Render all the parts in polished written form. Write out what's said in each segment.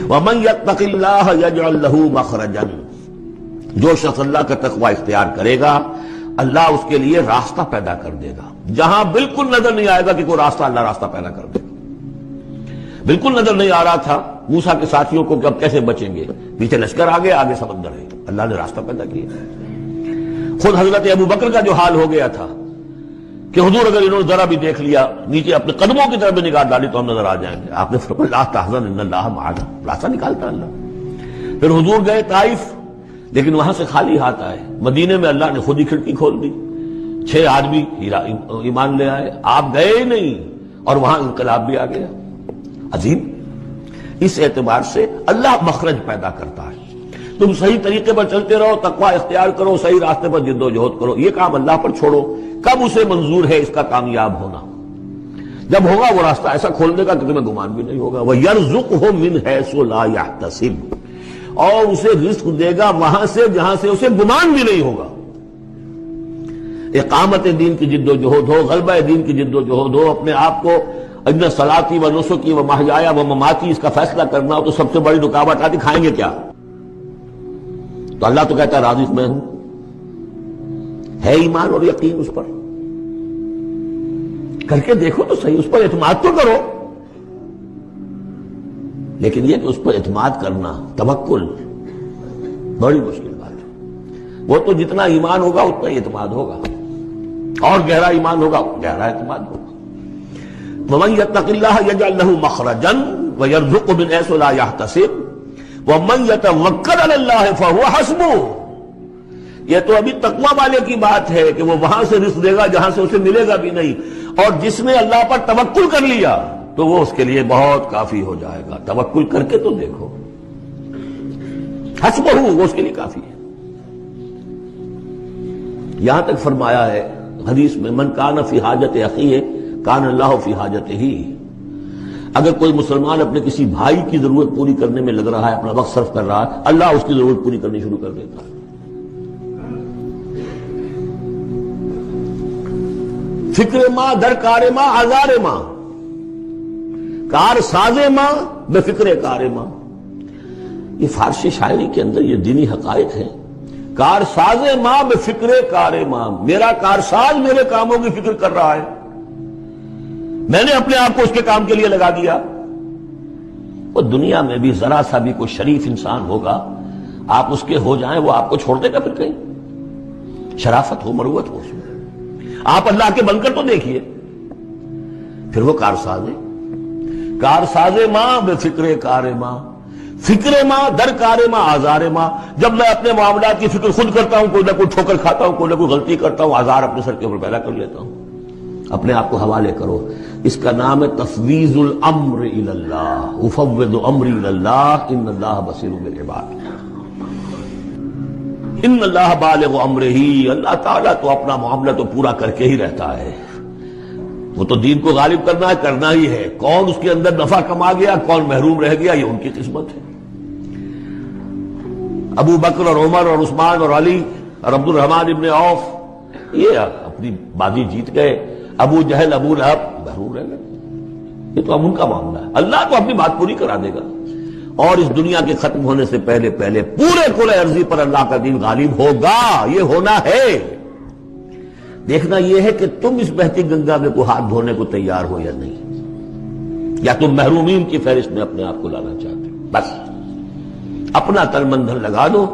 وَمَن يَتَّقِ اللَّهَ يَجْعَل لَّهُ مَخْرَجًا، جو شخص اللہ کا تقوی اختیار کرے گا اللہ اس کے لیے راستہ پیدا کر دے گا، جہاں بالکل نظر نہیں آئے گا کہ کوئی راستہ، اللہ راستہ پیدا کر دے گا۔ بالکل نظر نہیں آ رہا تھا موسیٰ کے ساتھیوں کو کہ اب کیسے بچیں گے، پیچھے لشکر آگے آگے سمندر ہے، اللہ نے راستہ پیدا کیا۔ خود حضرت ابو بکر کا جو حال ہو گیا تھا کہ حضور اگر انہوں نے ذرا بھی دیکھ لیا، نیچے اپنے قدموں کی طرف بھی نگاہ ڈالی تو ہم نظر آ جائیں گے، آپ نے فرمایا لا تحزن ان اللہ معنا، راستہ نکالتا اللہ۔ پھر حضور گئے طائف، لیکن وہاں سے خالی ہاتھ آئے، مدینے میں اللہ نے خود ہی کھڑکی کھول دی، 6 آدمی ایمان لے آئے، آپ گئے ہی نہیں اور وہاں انقلاب بھی آ گیا۔ عظیم، اس اعتبار سے اللہ مخرج پیدا کرتا ہے۔ تم صحیح طریقے پر چلتے رہو، تقوی اختیار کرو، صحیح راستے پر جد و جہد کرو، یہ کام اللہ پر چھوڑو۔ کب اسے منظور ہے اس کا کامیاب ہونا؟ جب ہوگا وہ راستہ ایسا کھول دے گا کہ تمہیں گمان بھی نہیں ہوگا۔ وَيَرْزُقْهُ مِنْ حَيْثُ لَا يَحْتَسِبُ، اور اسے رزق دے گا وہاں سے جہاں سے اسے گمان بھی نہیں ہوگا۔ اقامت دین کی جد و جہد ہو، غلبہ دین کی جد و جہد ہو، اپنے آپ کو ان صلاتی و نسکی و محیایا و مماتی اس کا فیصلہ کرنا ہو تو سب سے بڑی رکاوٹ آتی کھائیں گے کیا؟ تو اللہ تو کہتا ہے راضی میں ہوں، ہے ایمان اور یقین اس پر، کر کے دیکھو تو صحیح، اس پر اعتماد تو کرو۔ لیکن یہ کہ اس پر اعتماد کرنا، توکل، بڑی مشکل بات ہے۔ وہ تو جتنا ایمان ہوگا اتنا ہی اعتماد ہوگا، اور گہرا ایمان ہوگا گہرا اعتماد ہوگا۔ وَمَن يَتَّقِ اللَّهَ يَجْعَل لَّهُ مَخْرَجًا وَيَرْزُقْهُ مِنْ حَيْثُ لَا يَحْتَسِبُ وَمَن يَتَوَكَّلْ عَلَى اللَّهِ فَهُوَ حَسْبُهُ۔ یہ تو ابھی تقویٰ والے کی بات ہے کہ وہ وہاں سے رزق دے گا جہاں سے اسے ملے گا بھی نہیں، اور جس نے اللہ پر توکل کر لیا تو وہ اس کے لیے بہت کافی ہو جائے گا۔ توکل کر کے تو دیکھو، حسبہ، وہ اس کے لیے کافی ہے۔ یہاں تک فرمایا ہے حدیث میں من کان فی حاجت اخیہ کان اللہ فی حاجتہ، اگر کوئی مسلمان اپنے کسی بھائی کی ضرورت پوری کرنے میں لگ رہا ہے، اپنا وقت صرف کر رہا ہے، اللہ اس کی ضرورت پوری کرنی شروع کر دیتا ہے۔ فکر ماں در کار ماں آزار ماں، کار ساز ماں بے فکر کار ماں، یہ فارسی شاعری کے اندر یہ دینی حقائق ہیں۔ کار ساز ماں بے فکر کار ماں، میرا کارساز میرے کاموں کی فکر کر رہا ہے، میں نے اپنے آپ کو اس کے کام کے لیے لگا دیا۔ وہ دنیا میں بھی ذرا سا بھی کوئی شریف انسان ہوگا، آپ اس کے ہو جائیں وہ آپ کو چھوڑ دے گا پھر کہیں؟ شرافت ہو، مروت ہو اس میں، آپ اللہ کے بن کر تو دیکھیے، پھر وہ کارساز ہے۔ کارساز ماں بے فکر کار ماں، فکر ماں در کار ماں آزار ماں، جب میں اپنے معاملات کی فکر خود کرتا ہوں، کوئی نہ کوئی ٹھوکر کھاتا ہوں، کوئی نہ کوئی غلطی کرتا ہوں، آزار اپنے سر کے اوپر پیدا کر لیتا ہوں۔ اپنے آپ کو حوالے کرو، اس کا نام ہے تفویض الامر الی اللہ، افوض امری الی اللہ ان اللہ بصیر بالعباد۔ ان اللہ بالغ امرہ، اللہ تعالیٰ تو اپنا معاملہ تو پورا کر کے ہی رہتا ہے، وہ تو دین کو غالب کرنا ہے، کرنا ہی ہے۔ کون اس کے اندر نفع کما گیا، کون محروم رہ گیا، یہ ان کی قسمت ہے۔ ابو بکر اور عمر اور عثمان اور علی اور عبد الرحمن ابن عوف یہ اپنی بازی جیت گئے، ابو جہل ابو لہب محروم رہ گئے۔ یہ تو اب ان کا معاملہ ہے، اللہ تو اپنی بات پوری کرا دے گا، اور اس دنیا کے ختم ہونے سے پہلے پہلے پورے کل ارضی پر اللہ کا دین غالب ہوگا، یہ ہونا ہے۔ دیکھنا یہ ہے کہ تم اس بہتی گنگا میں کو ہاتھ دھونے کو تیار ہو یا نہیں، یا تم محرومین کی فہرست میں اپنے آپ کو لانا چاہتے ہو۔ بس اپنا تن من دھن لگا دو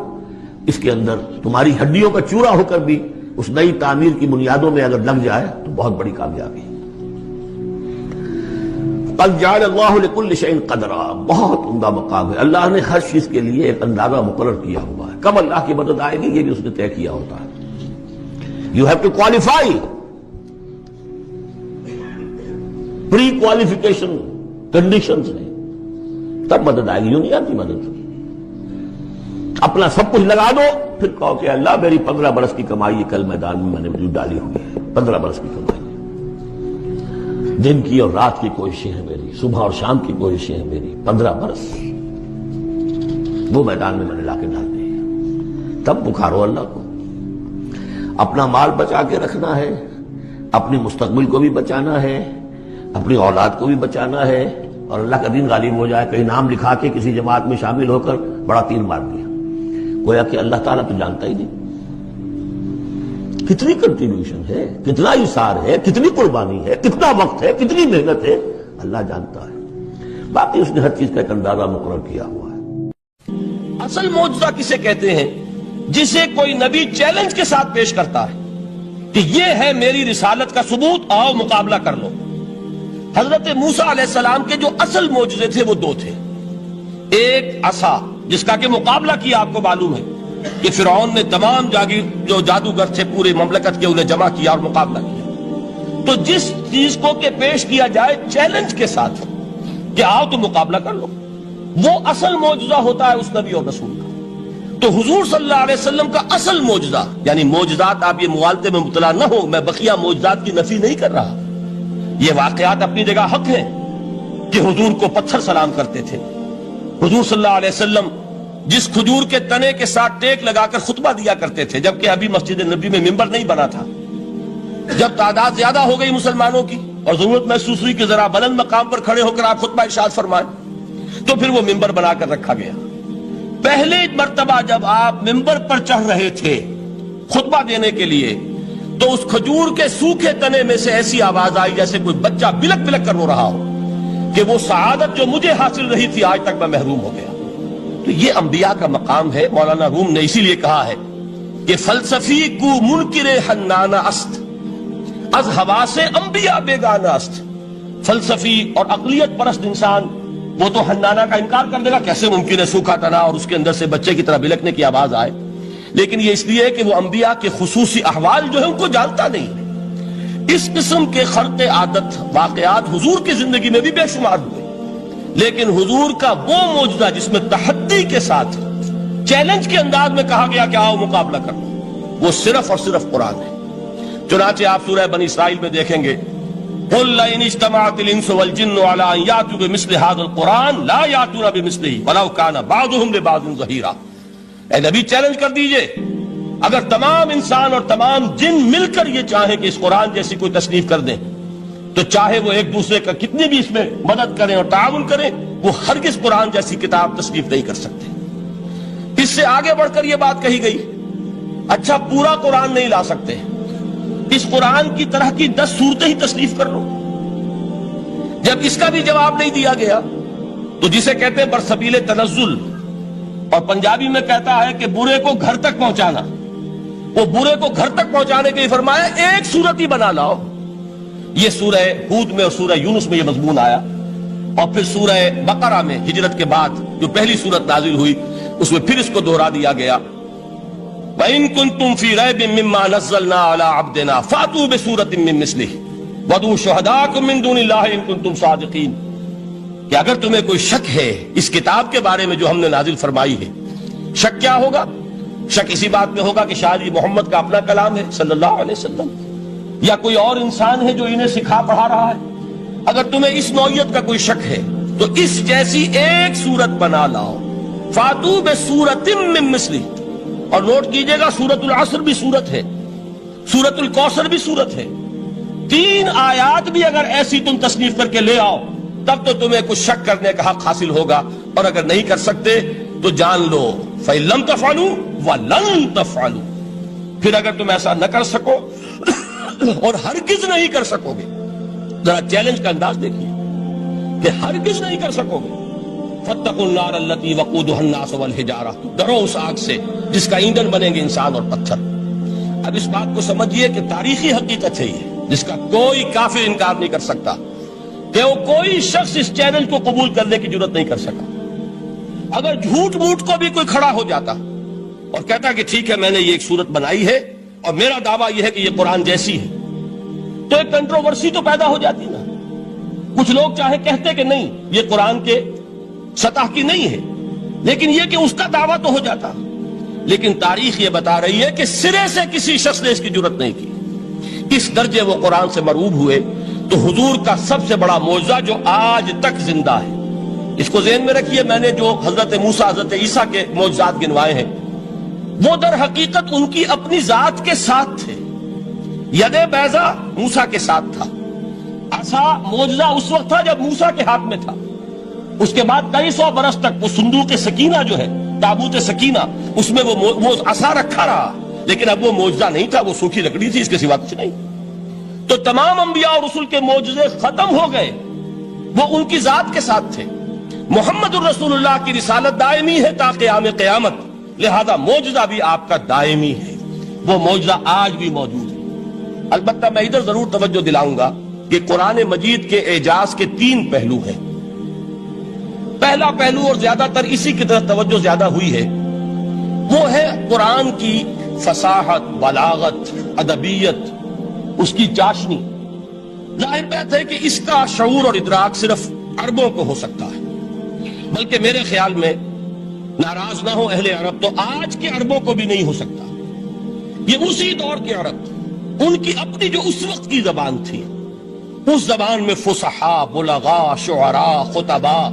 اس کے اندر، تمہاری ہڈیوں کا چورا ہو کر بھی اس نئی تعمیر کی بنیادوں میں اگر لگ جائے تو بہت بڑی کامیابی ہے۔ قد جعل اللہ لکل شیء قدرا، بہت عمدہ مقام ہے، اللہ نے ہر چیز کے لیے ایک اندازہ مقرر کیا ہوا ہے، کب اللہ کی مدد آئے گی یہ بھی اس نے طے کیا ہوتا ہے۔ You have to qualify. Pre qualification conditions ہیں، تب مدد آئے گی، یوں نہیں آتی مدد۔ اپنا سب کچھ لگا دو، پھر کہو کہ اللہ میری 15 برس کی کمائی کل میدان میں میں نے وجود ڈالی ہوئی ہے، 15 برس کی کمائی، دن کی اور رات کی کوششیں ہیں میری، صبح اور شام کی کوششیں ہیں میری، 15 برس وہ میدان میں نے لا کے ڈال دی ہے۔ تب پکارو اللہ کو۔ اپنا مال بچا کے رکھنا ہے، اپنی مستقبل کو بھی بچانا ہے، اپنی اولاد کو بھی بچانا ہے، اور اللہ کا دین غالب ہو جائے. کہیں نام لکھا کے کسی جماعت میں شامل ہو کر بڑا تیر مار دیا. گویا کہ اللہ تعالیٰ تو جانتا ہی نہیں کتنی کنٹریبیوشن ہے, کتنا اثار ہے, کتنی قربانی ہے, کتنا وقت ہے, کتنی محنت ہے, اللہ جانتا ہے. باقی اس نے ہر چیز کا ایک اندازہ مقرر کیا ہوا ہے. اصل معجزہ کسے کہتے ہیں؟ جسے کوئی نبی چیلنج کے ساتھ پیش کرتا ہے کہ یہ ہے میری رسالت کا ثبوت, آؤ مقابلہ کر لو. حضرت موسیٰ علیہ السلام کے جو اصل معجزے تھے وہ دو تھے. ایک عصا جس کا کہ مقابلہ کیا, آپ کو معلوم ہے کہ فرعون نے تمام جو جادوگر تھے پورے مملکت کے انہیں جمع کیا اور مقابلہ کیا. تو جس چیز کو کہ پیش کیا جائے چیلنج کے ساتھ کہ آؤ تو مقابلہ کر لو, وہ اصل معجزہ ہوتا ہے اس نبی اور رسول کا. تو حضور صلی اللہ علیہ وسلم کا اصل معجزہ, یعنی معجزات, آپ یہ مغالطے میں مبتلا نہ ہو, میں بقیہ معجزات کی نفی نہیں کر رہا, یہ واقعات اپنی جگہ حق ہیں کہ حضور کو پتھر سلام کرتے تھے. حضور صلی اللہ علیہ وسلم جس کھجور کے تنے کے ساتھ ٹیک لگا کر خطبہ دیا کرتے تھے, جبکہ ابھی مسجد نبی میں ممبر نہیں بنا تھا. جب تعداد زیادہ ہو گئی مسلمانوں کی اور ضرورت محسوس ہوئی کہ ذرا بلند مقام پر کھڑے ہو کر آپ خطبہ ارشاد فرمائیں, تو پھر وہ ممبر بنا کر رکھا گیا. پہلے مرتبہ جب آپ ممبر پر چڑھ رہے تھے خطبہ دینے کے لیے, تو اس کھجور کے سوکھے تنے میں سے ایسی آواز آئی جیسے کوئی بچہ بلک بلک کر رو رہا ہو کہ وہ سعادت جو مجھے حاصل رہی تھی آج تک میں محروم ہو گیا. تو یہ انبیاء کا مقام ہے. مولانا روم نے اسی لیے کہا ہے کہ فلسفی کو منکر حنانہ است, از حواس انبیاء بیگانہ است. فلسفی اور عقلیت پرست انسان وہ تو حنانہ کا انکار کر دے گا, کیسے ممکن ہے سوکھا تنا اور اس کے اندر سے بچے کی طرح بلکنے کی آواز آئے. لیکن یہ اس لیے کہ وہ انبیاء کے خصوصی احوال جو ہے ان کو جانتا نہیں. اس قسم کے خرق عادت واقعات حضور کی زندگی میں بھی بے شمار ہوئے, لیکن حضور کا وہ معجزہ جس میں تحدی کے ساتھ چیلنج کے انداز میں کہا گیا کہ آؤ مقابلہ کر لو, وہ صرف اور صرف قرآن ہے. چنانچہ آپ سورہ بنی اسرائیل میں دیکھیں گے, قُلْ لَئِنِ اجْتَمَعَتِ الْإِنسُ وَالْجِنُّ عَلَىٰ أَن يَأْتُوا بِمِثْلِ هَٰذَا الْقُرْآنِ لَا يَأْتُونَ بِمِثْلِهِ وَلَوْ كَانَ بَعْضُهُمْ لِبَعْضٍ ظَهِيرًا. اے نبی چیلنج کر دیجئے, اگر تمام انسان اور تمام جن مل کر یہ چاہیں کہ اس قرآن جیسی کوئی تصنیف کر دیں, تو چاہے وہ ایک دوسرے کا کتنی بھی اس میں مدد کریں اور تعاون کریں, وہ ہرگز قرآن جیسی کتاب تصنیف نہیں کر سکتے. اس سے آگے بڑھ کر یہ بات کہی گئی, اچھا پورا قرآن نہیں لا سکتے, اس قرآن کی طرح کی 10 صورتیں ہی تصنیف کر لو. جب اس کا بھی جواب نہیں دیا گیا تو جسے کہتے ہیں برسبیل تنزل, اور پنجابی میں کہتا ہے کہ برے کو گھر تک پہنچانا, وہ برے کو گھر تک پہنچانے کے لیے فرمایا ایک صورت ہی بنا لاؤ. یہ سورہ ہود میں اور سورہ یونس میں یہ مضمون آیا, اور پھر سورہ بقرہ میں ہجرت کے بعد جو پہلی سورت نازل ہوئی اس میں پھر اس کو دوہرا دیا گیا, وَإِن كُنتُمْ فِي رَيْبٍ مِّمَّا نَزَّلْنَا عَلَىٰ عَبْدِنَا فَأْتُوا بِسُورَةٍ مِّن مِّثْلِهِ وَادْعُوا شُهَدَاءَكُم مِّن دُونِ اللَّهِ إِن كُنتُمْ صَادِقِينَ. کہ اگر تمہیں کوئی شک ہے اس کتاب کے بارے میں جو ہم نے نازل فرمائی ہے, شک کیا ہوگا؟ شک اسی بات میں ہوگا کہ شاید یہ محمد کا اپنا کلام ہے صلی اللہ علیہ وسلم, یا کوئی اور انسان ہے جو انہیں سکھا پڑھا رہا ہے. اگر تمہیں اس نوعیت کا کوئی شک ہے تو اس جیسی ایک صورت بنا لاؤ. فَأْتُوا بِسُورَةٍ مِّن مِّثْلِهِ. اور نوٹ کیجئے گا سورۃ العصر بھی سورت ہے, سورۃ الکوثر بھی سورت ہے. 3 آیات بھی اگر ایسی تم تصنیف کر کے لے آؤ تب تو تمہیں کچھ شک کرنے کا حق حاصل ہوگا, اور اگر نہیں کر سکتے تو جان لو فَإِن لَمْ تَفْعَلُوا وَلَن تَفْعَلُوا. پھر اگر تم ایسا نہ کر سکو اور ہرگز نہیں کر سکو گے, ذرا چیلنج کا انداز دیکھیے کہ ہرگز نہیں کر سکو گے, فَاتَّقُوا النَّارَ الَّتِي وَقُودُهَا النَّاسُ وَالْحِجَارَةُ. ڈرو اس آگ سے جس کا ایندھن بنیں گے انسان اور پتھر. اب اس بات کو سمجھیے کہ تاریخی حقیقت ہے یہ, جس کا کوئی کافر انکار نہیں کر سکتا, کہ وہ کوئی شخص اس چیلنج کو قبول کرنے کی جرات نہیں کر سکا. اگر جھوٹ موٹ کو بھی کوئی کھڑا ہو جاتا اور کہتا کہ ٹھیک ہے میں نے یہ ایک صورت بنائی ہے اور میرا دعویٰ یہ ہے کہ یہ قرآن جیسی ہے, تو ایک کنٹروورسی تو پیدا ہو جاتی نا. کچھ لوگ چاہے کہتے کہ نہیں یہ قرآن کے سطح کی نہیں ہے, لیکن یہ کہ اس کا دعویٰ تو ہو جاتا. لیکن تاریخ یہ بتا رہی ہے کہ سرے سے کسی شخص نے اس کی جرات نہیں کی. اس درجے وہ قرآن سے مرعوب ہوئے. تو حضور کا سب سے بڑا معجزہ جو آج تک زندہ ہے, اس کو ذہن میں رکھیے, میں نے جو حضرت موسیٰ حضرت عیسیٰ کے معجزات گنوائے ہیں وہ در حقیقت ان کی اپنی ذات کے ساتھ تھے. ید بیضا موسیٰ کے ساتھ تھا, عصا معجزہ اس وقت تھا جب موسیٰ کے ہاتھ میں تھا, اس کے بعد کئی سو برس تک وہ صندوق سکینہ جو ہے، تابوت سکینہ، اس میں وہ عصا رکھا رہا، لیکن اب وہ معجزہ نہیں تھا، وہ سوکھی لکڑی تھی، اس کے سوا کچھ نہیں۔ تو تمام انبیاء اور رسول کے معجزے ختم ہو گئے، وہ ان کی ذات کے ساتھ تھے۔ محمد الرسول اللہ کی رسالت دائمی ہے تا قیام قیامت، لہذا معجزہ بھی آپ کا دائمی ہے، وہ معجزہ آج بھی موجود ہے۔ البتہ میں ادھر ضرور توجہ دلاؤں گا کہ قرآن مجید کے اعجاز کے 3 پہلو ہیں۔ پہلا پہلو، اور زیادہ تر اسی کی طرف توجہ زیادہ ہوئی ہے، وہ ہے قرآن کی فصاحت، بلاغت، ادبیت، اس کی چاشنی۔ ظاہر بات ہے کہ اس کا شعور اور ادراک صرف عربوں کو ہو سکتا ہے، بلکہ میرے خیال میں ناراض نہ ہو اہل عرب تو آج کے عربوں کو بھی نہیں ہو سکتا۔ یہ اسی دور کے عرب، ان کی اپنی جو اس وقت کی زبان تھی، اس زبان میں فصحاء، بلغاء، شعراء، خطباء،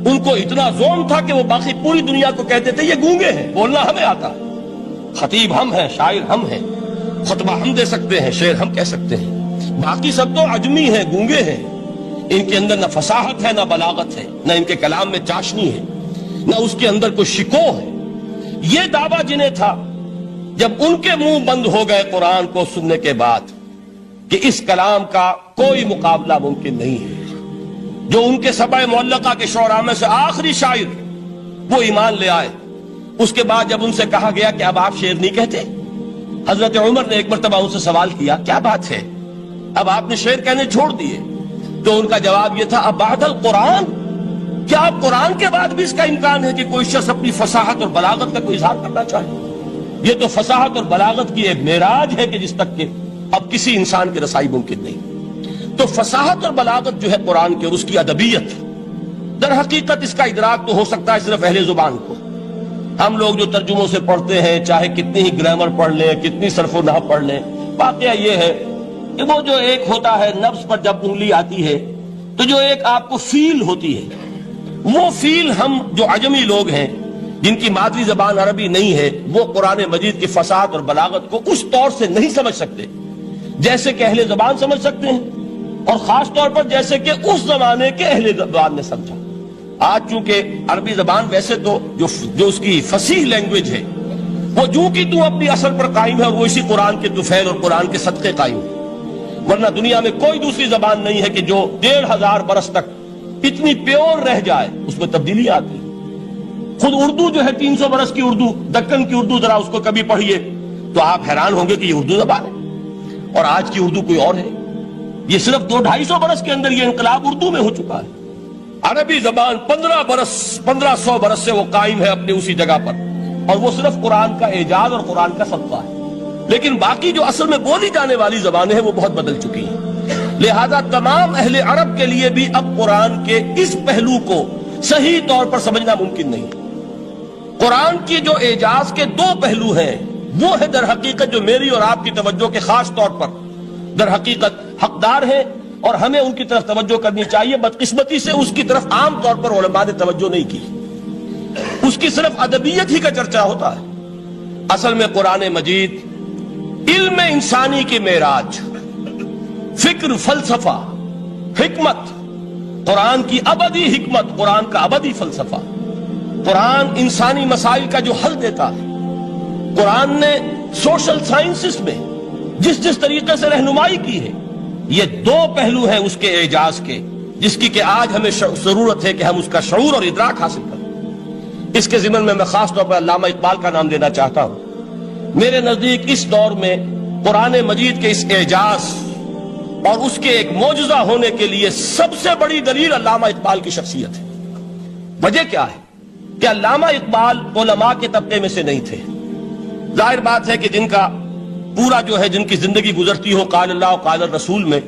ان کو اتنا ذوق تھا کہ وہ باقی پوری دنیا کو کہتے تھے یہ گونگے ہیں، بولنا ہمیں آتا ہے، خطیب ہم ہیں، شاعر ہم ہیں، خطبہ ہم دے سکتے ہیں، شعر ہم کہہ سکتے ہیں، باقی سب تو عجمی ہیں، گونگے ہیں، ان کے اندر نہ فصاحت ہے، نہ بلاغت ہے، نہ ان کے کلام میں چاشنی ہے، نہ اس کے اندر کوئی شکو ہے۔ یہ دعویٰ جنہیں تھا، جب ان کے منہ بند ہو گئے قرآن کو سننے کے بعد کہ اس کلام کا کوئی مقابلہ ممکن نہیں ہے، جو ان کے سبع معلقہ کے شعراء میں سے آخری شاعر وہ ایمان لے آئے، اس کے بعد جب ان سے کہا گیا کہ اب آپ شعر نہیں کہتے، حضرت عمر نے ایک مرتبہ ان سے سوال کیا کیا بات ہے، اب آپ نے شعر کہنے چھوڑ دیے؟ تو ان کا جواب یہ تھا، اب بعد القرآن، کیا اب قرآن کے بعد بھی اس کا امکان ہے کہ کوئی شخص اپنی فصاحت اور بلاغت کا کوئی اظہار کرنا چاہے؟ یہ تو فصاحت اور بلاغت کی ایک معراج ہے کہ جس تک کہ اب کسی انسان کی رسائی ممکن نہیں۔ تو فصاحت اور بلاغت جو ہے قرآن کے اور اس کی ادبیت، در حقیقت اس کا ادراک تو ہو سکتا ہے صرف اہل زبان کو۔ ہم لوگ جو ترجموں سے پڑھتے ہیں، چاہے کتنی ہی گرامر پڑھ لیں، کتنی صرف و نحو پڑھ لیں، واقعہ یہ ہے کہ وہ جو ایک ہوتا ہے نفس پر جب انگلی آتی ہے تو جو ایک آپ کو فیل ہوتی ہے، وہ فیل ہم جو عجمی لوگ ہیں جن کی مادری زبان عربی نہیں ہے، وہ قرآن مجید کی فصاحت اور بلاغت کو اس طور سے نہیں سمجھ سکتے جیسے کہ اہل زبان سمجھ سکتے ہیں، اور خاص طور پر جیسے کہ اس زمانے کے اہل زبان نے سمجھا۔ آج چونکہ عربی زبان ویسے تو جو اس کی فصیح لینگویج ہے وہ جو کی تو اپنی اصل پر قائم ہے، اور وہ اسی قرآن کے طفیل اور قرآن کے صدقے قائم ہے، ورنہ دنیا میں کوئی دوسری زبان نہیں ہے کہ جو 1500 برس تک اتنی پیور رہ جائے، اس میں تبدیلی آتی ہے۔ خود اردو جو ہے 300 برس کی اردو، دکن کی اردو، ذرا اس کو کبھی پڑھیے تو آپ حیران ہوں گے کہ یہ اردو زبان ہے اور آج کی اردو کوئی اور ہے۔ یہ صرف 200-250 برس کے اندر یہ انقلاب اردو میں ہو چکا ہے۔ عربی زبان 1500 برس سے وہ قائم ہے اپنے اسی جگہ پر، اور وہ صرف قرآن کا اعجاز اور قرآن کا صدقہ ہے، لیکن باقی جو اصل میں بولی جانے والی زبانیں ہیں وہ بہت بدل چکی ہیں۔ لہذا تمام اہل عرب کے لیے بھی اب قرآن کے اس پہلو کو صحیح طور پر سمجھنا ممکن نہیں۔ قرآن کی جو اعجاز کے 2 پہلو ہیں، وہ ہے در حقیقت جو میری اور آپ کی توجہ کے خاص طور پر در حقیقت حقدار ہیں، اور ہمیں ان کی طرف توجہ کرنی چاہیے۔ بدقسمتی سے اس کی طرف عام طور پر علماء نے توجہ نہیں کی، اس کی صرف ادبیت ہی کا چرچا ہوتا ہے۔ اصل میں قرآن مجید علم انسانی کی معراج، فکر، فلسفہ، حکمت، قرآن کی ابدی حکمت، قرآن کا ابدی فلسفہ، قرآن انسانی مسائل کا جو حل دیتا ہے، قرآن نے سوشل سائنسز میں جس طریقے سے رہنمائی کی ہے، یہ 2 پہلو ہیں اس کے اعجاز کے، جس کی کہ آج ہمیں ضرورت ہے کہ ہم اس کا شعور اور ادراک حاصل کریں۔ اس کے ضمن میں خاص طور پر علامہ اقبال کا نام لینا چاہتا ہوں۔ میرے نزدیک اس دور میں قرآن مجید کے اس اعجاز اور اس کے ایک معجزہ ہونے کے لیے سب سے بڑی دلیل علامہ اقبال کی شخصیت ہے۔ وجہ کیا ہے کہ علامہ اقبال علماء کے طبقے میں سے نہیں تھے۔ ظاہر بات ہے کہ جن کا پورا جو ہے، جن کی زندگی گزرتی ہو قال اللہ قال الرسول میں،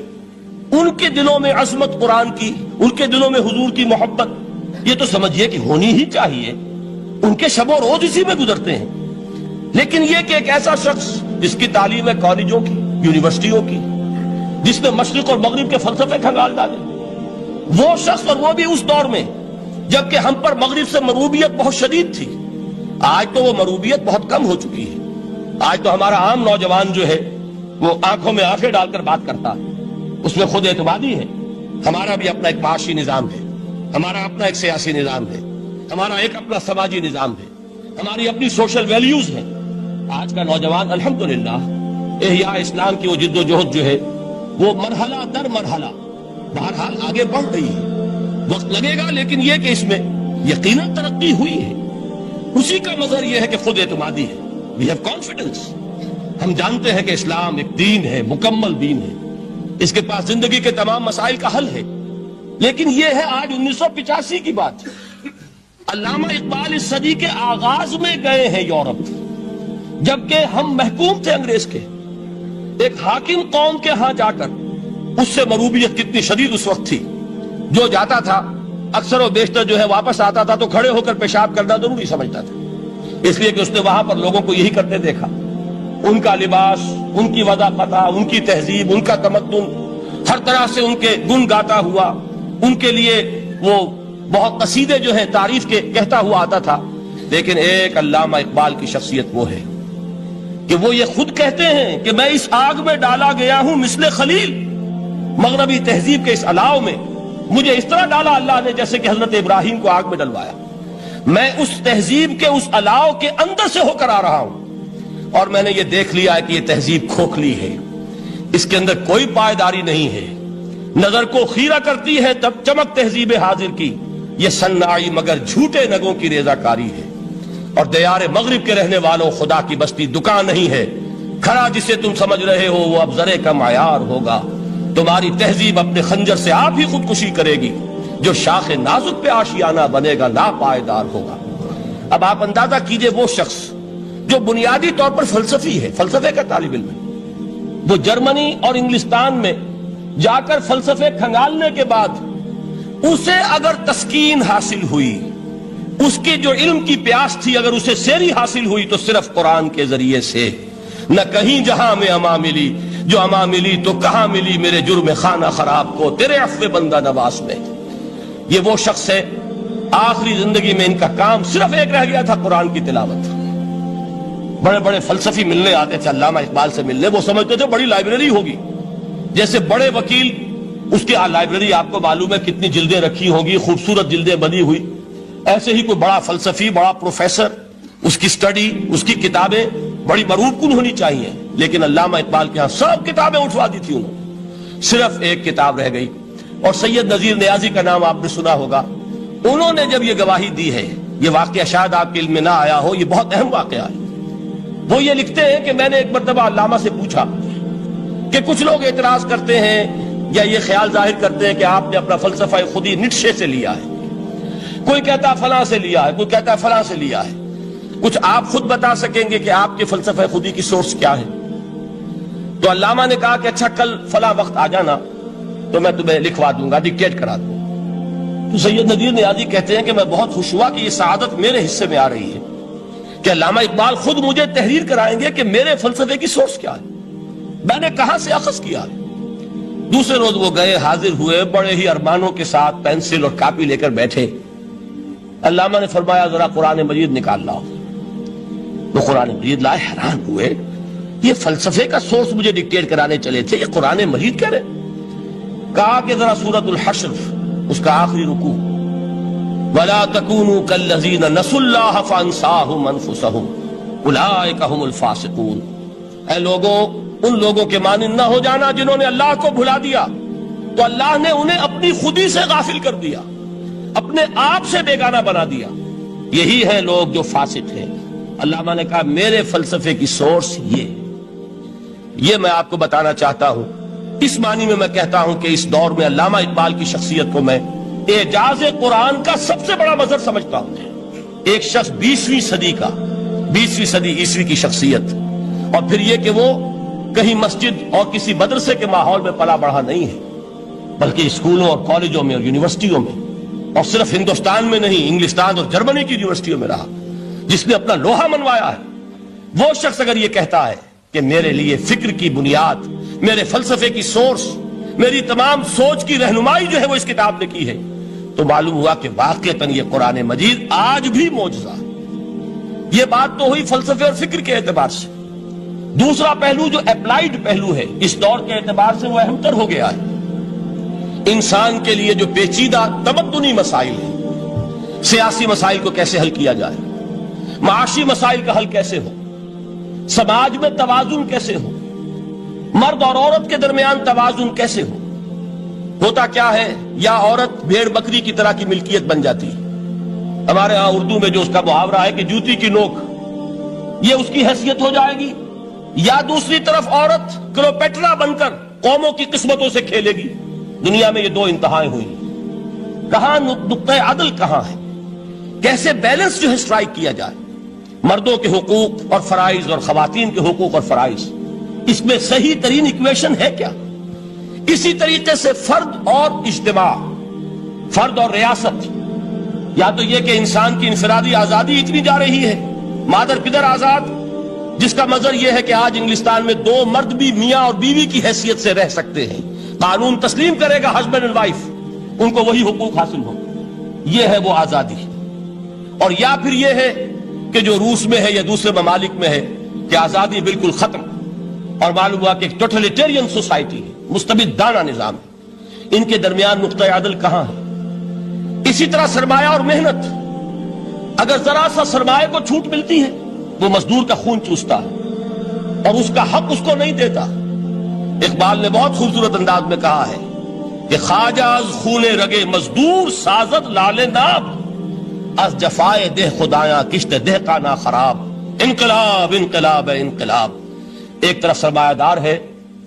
ان کے دلوں میں عظمت قرآن کی، ان کے دلوں میں حضور کی محبت، یہ تو سمجھیے کہ ہونی ہی چاہیے، ان کے شب و روز اسی میں گزرتے ہیں۔ لیکن یہ کہ ایک ایسا شخص جس کی تعلیم ہے کالجوں کی، یونیورسٹیوں کی، جس نے مشرق اور مغرب کے فلسفے کھنگال ڈالے، وہ شخص، اور وہ بھی اس دور میں جبکہ ہم پر مغرب سے مروبیت بہت شدید تھی۔ آج تو وہ مروبیت بہت کم ہو چکی ہے۔ آج تو ہمارا عام نوجوان جو ہے وہ آنکھوں میں آنکھیں ڈال کر بات کرتا ہے، اس میں خود اعتمادی ہے۔ ہمارا بھی اپنا ایک معاشی نظام ہے، ہمارا اپنا ایک سیاسی نظام ہے، ہمارا ایک اپنا سماجی نظام ہے، ہماری اپنی سوشل ویلیوز ہیں۔ آج کا نوجوان الحمدللہ احیاء اسلام کی وہ جد و جہد جو ہے وہ مرحلہ در مرحلہ بہرحال آگے بڑھ رہی ہے، وقت لگے گا لیکن یہ کہ اس میں یقیناً ترقی ہوئی ہے۔ اسی کا مظہر یہ ہے کہ خود اعتمادی ہے، we have confidence۔ ہم جانتے ہیں کہ اسلام ایک دین ہے، مکمل دین ہے، اس کے پاس زندگی کے تمام مسائل کا حل ہے۔ لیکن یہ ہے آج 1985 کی بات۔ علامہ اقبال اس صدی کے آغاز میں گئے ہیں یورپ، جبکہ ہم محکوم تھے انگریز کے۔ ایک حاکم قوم کے ہاں جا کر، اس سے مروبیت کتنی شدید اس وقت تھی، جو جاتا تھا اکثر و بیشتر جو ہے واپس آتا تھا تو کھڑے ہو کر پیشاب کرنا ضروری سمجھتا تھا، اس لیے کہ اس نے وہاں پر لوگوں کو یہی کرتے دیکھا۔ ان کا لباس، ان کی وضاحت، ان کی تہذیب، ان کا تمدن، ہر طرح سے ان کے گن گاتا ہوا، ان کے لیے وہ بہت قصیدے جو ہیں تعریف کے کہتا ہوا آتا تھا۔ لیکن ایک علامہ اقبال کی شخصیت وہ ہے کہ وہ یہ خود کہتے ہیں کہ میں اس آگ میں ڈالا گیا ہوں مثل خلیل، مغربی تہذیب کے اس الاؤ میں مجھے اس طرح ڈالا اللہ نے جیسے کہ حضرت ابراہیم کو آگ میں ڈلوایا۔ میں اس تہذیب کے اس الاؤ کے اندر سے ہو کر آ رہا ہوں، اور میں نے یہ دیکھ لیا ہے کہ یہ تہذیب کھوکھلی ہے، اس کے اندر کوئی پائیداری نہیں ہے، نظر کو خیرہ کرتی ہے تب چمک تہذیب حاضر کی، یہ سنائی مگر جھوٹے نگوں کی ریزہ کاری ہے۔ اور دیار مغرب کے رہنے والوں، خدا کی بستی دکان نہیں ہے، کھڑا جسے تم سمجھ رہے ہو وہ اب زرے کا معیار ہوگا۔ تمہاری تہذیب اپنے خنجر سے آپ ہی خودکشی کرے گی، جو شاخ نازک پہ آشیانہ بنے گا ناپائیدار ہوگا۔ اب آپ اندازہ کیجئے وہ شخص جو بنیادی طور پر فلسفی ہے، فلسفے کا طالب علم ہے، وہ جرمنی اور انگلستان میں جا کر فلسفے کھنگالنے کے بعد اسے اگر تسکین حاصل ہوئی، اس کی جو علم کی پیاس تھی اگر اسے سیری حاصل ہوئی تو صرف قرآن کے ذریعے سے۔ نہ کہیں جہاں میں اما ملی، جو اما ملی تو کہاں ملی میرے جرم خانہ خراب کو تیرے عفو بندہ نواز میں۔ یہ وہ شخص ہے، آخری زندگی میں ان کا کام صرف ایک رہ گیا تھا، قرآن کی تلاوت۔ بڑے بڑے فلسفی ملنے آتے تھے علامہ اقبال سے ملنے، وہ سمجھتے تھے بڑی لائبریری ہوگی، جیسے بڑے وکیل اس کی لائبریری آپ کو معلوم ہے کتنی جلدیں رکھی ہوں گی، خوبصورت جلدیں بنی ہوئی، ایسے ہی کوئی بڑا فلسفی، بڑا پروفیسر، اس کی سٹڈی، اس کی کتابیں بڑی مروب کن ہونی چاہیے۔ لیکن علامہ اقبال کے ہاں سب کتابیں اٹھوا دی تھی انہوں نے، صرف ایک کتاب رہ گئی، اور سید نذیر نیازی کا نام آپ نے سنا ہوگا۔ انہوں نے جب یہ گواہی دی ہے، یہ واقعہ شاید آپ کے علم میں نہ آیا ہو، یہ بہت اہم واقعہ ہے۔ وہ یہ لکھتے ہیں کہ میں نے ایک مرتبہ علامہ سے پوچھا کہ کچھ لوگ اعتراض کرتے ہیں یا یہ خیال ظاہر کرتے ہیں کہ آپ نے اپنا فلسفہ خودی نیٹشے سے لیا ہے، کوئی کہتا فلاں سے لیا ہے، کوئی کہتا فلاں سے لیا ہے، کچھ آپ خود بتا سکیں گے کہ آپ کے فلسفہ خودی کی سورس کیا ہے؟ تو علامہ نے کہا کہ اچھا کل فلاں وقت آ جانا تو میں تمہیں لکھوا دوں گا، ڈکٹیٹ کرا دوں۔ تو سید نذیر نیازی کہتے ہیں کہ میں بہت خوش ہوا کہ یہ سعادت میرے حصے میں آ رہی ہے کہ علامہ اقبال خود مجھے تحریر کرائیں گے کہ میرے فلسفے کی سورس کیا ہے، میں نے کہاں سے اخذ کیا ہے۔ دوسرے روز وہ گئے، حاضر ہوئے، بڑے ہی ارمانوں کے ساتھ پینسل اور کاپی لے کر بیٹھے۔ علامہ نے فرمایا ذرا قرآن مجید نکال لاؤ۔ وہ قرآن مجید لائے، حیران ہوئے، یہ فلسفے کا سورس مجھے ڈکٹیٹ کرانے چلے تھے، یہ قرآن مجید کہہ رہے۔ کہا کہ ذرا سورۃ الحشر اس کا آخری رکوع، وَلَا تَكُونُوا كَالَّذِينَ نَسُوا اللَّهَ فَأَنسَاهُمْ أَنفُسَهُمْ أُولَٰئِكَ هُمُ الْفَاسِقُونَ۔ اے لوگوں، ان لوگوں کے مانند نہ ہو جانا جنہوں نے اللہ کو بھلا دیا، تو اللہ نے انہیں اپنی خودی سے غافل کر دیا، اپنے آپ سے بیگانہ بنا دیا، یہی ہیں لوگ جو فاسق ہیں۔ علامہ نے کہا میرے فلسفے کی سورس یہ میں آپ کو بتانا چاہتا ہوں۔ اس معنی میں کہتا ہوں کہ اس دور میں علامہ اقبال کی شخصیت کو میں اعجاز قرآن کا سب سے بڑا مظہر سمجھتا ہوں۔ ایک شخص 20ویں صدی عیسوی کی شخصیت، اور پھر یہ کہ وہ کہیں مسجد اور کسی مدرسے کے ماحول میں پلا بڑھا نہیں ہے، بلکہ اسکولوں اور کالجوں میں اور یونیورسٹیوں میں، اور صرف ہندوستان میں نہیں، انگلستان اور جرمنی کی یونیورسٹیوں میں رہا، جس نے اپنا لوہا منوایا ہے۔ وہ شخص اگر یہ کہتا ہے کہ میرے لیے فکر کی بنیاد، میرے فلسفے کی سورس، میری تمام سوچ کی رہنمائی جو ہے وہ اس کتاب نے کی ہے، تو معلوم ہوا کہ واقعتاً یہ قرآن مجید آج بھی معجزہ ہے۔ یہ بات تو ہوئی فلسفے اور فکر کے اعتبار سے۔ دوسرا پہلو جو اپلائیڈ پہلو ہے، اس دور کے اعتبار سے وہ اہم تر ہو گیا ہے۔ انسان کے لیے جو پیچیدہ تمدنی مسائل ہیں، سیاسی مسائل کو کیسے حل کیا جائے، معاشی مسائل کا حل کیسے ہو، سماج میں توازن کیسے ہو، مرد اور عورت کے درمیان توازن کیسے ہو، ہوتا کیا ہے یا عورت بھیڑ بکری کی طرح کی ملکیت بن جاتی ہے۔ ہمارے ہاں اردو میں جو اس کا محاورہ ہے کہ جوتی کی نوک، یہ اس کی حیثیت ہو جائے گی، یا دوسری طرف عورت کلوپیٹرا بن کر قوموں کی قسمتوں سے کھیلے گی۔ دنیا میں یہ دو انتہائیں ہوئی، کہاں نقطہ عدل کہاں ہے، کیسے بیلنس جو ہے اسٹرائک کیا جائے، مردوں کے حقوق اور فرائض اور خواتین کے حقوق اور فرائض، اس میں صحیح ترین ایکویشن ہے کیا؟ اسی طریقے سے فرد اور اجتماع، فرد اور ریاست، یا تو یہ کہ انسان کی انفرادی آزادی اتنی جا رہی ہے، مادر پدر آزاد، جس کا مظہر یہ ہے کہ آج انگلستان میں دو مرد بھی میاں اور بیوی کی حیثیت سے رہ سکتے ہیں، قانون تسلیم کرے گا ہسبینڈ اینڈ وائف، ان کو وہی حقوق حاصل ہو، یہ ہے وہ آزادی۔ اور یا پھر یہ ہے کہ جو روس میں ہے یا دوسرے ممالک میں ہے کہ آزادی بالکل ختم، اور معلوم ہوا کہ ایک ٹوٹلیٹیرین سوسائٹی ہے، مستبدانہ نظام ہے۔ ان کے درمیان نقطہ عدل کہاں ہے؟ اسی طرح سرمایہ اور محنت، اگر ذرا سا سرمایہ کو چھوٹ ملتی ہے وہ مزدور کا خون چوستا ہے اور اس کا حق اس کو نہیں دیتا۔ اقبال نے بہت خوبصورت انداز میں کہا ہے کہ خواجہ از خون رگے مزدور سازد لال ناب، از جفائے دہ خدایاں کشت دہ کا نا خراب۔ انقلاب انقلاب انقلاب، ایک طرف سرمایہ دار ہے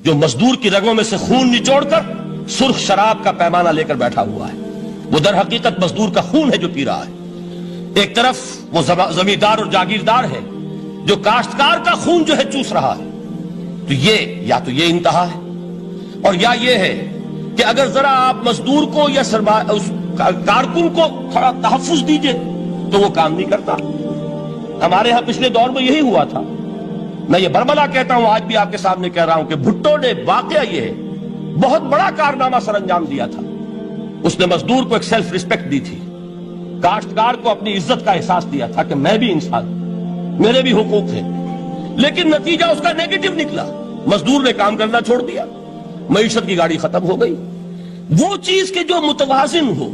جو مزدور کی رگوں میں سے خون نچوڑ کر سرخ شراب کا پیمانہ لے کر بیٹھا ہوا ہے، وہ در حقیقت مزدور کا خون ہے جو پی رہا ہے۔ ایک طرف وہ زمیندار اور جاگیردار ہے جو کاشتکار کا خون جو ہے چوس رہا ہے۔ تو یہ یا تو یہ انتہا ہے، اور یا یہ ہے کہ اگر ذرا آپ مزدور کو یا اس کارکن کو تھوڑا تحفظ دیجئے تو وہ کام نہیں کرتا۔ ہمارے ہاں پچھلے دور میں یہی ہوا تھا، میں یہ برملا کہتا ہوں، آج بھی آپ کے سامنے کہہ رہا ہوں کہ بھٹو نے واقعہ یہ بہت بڑا کارنامہ سر انجام دیا تھا۔ اس نے مزدور کو ایک سیلف ریسپیکٹ دی تھی، کاشتکار کو اپنی عزت کا احساس دیا تھا کہ میں بھی انسان ہوں، میرے بھی حقوق ہیں، لیکن نتیجہ اس کا نیگیٹو نکلا، مزدور نے کام کرنا چھوڑ دیا، معیشت کی گاڑی ختم ہو گئی۔ وہ چیز کہ جو متوازن ہو،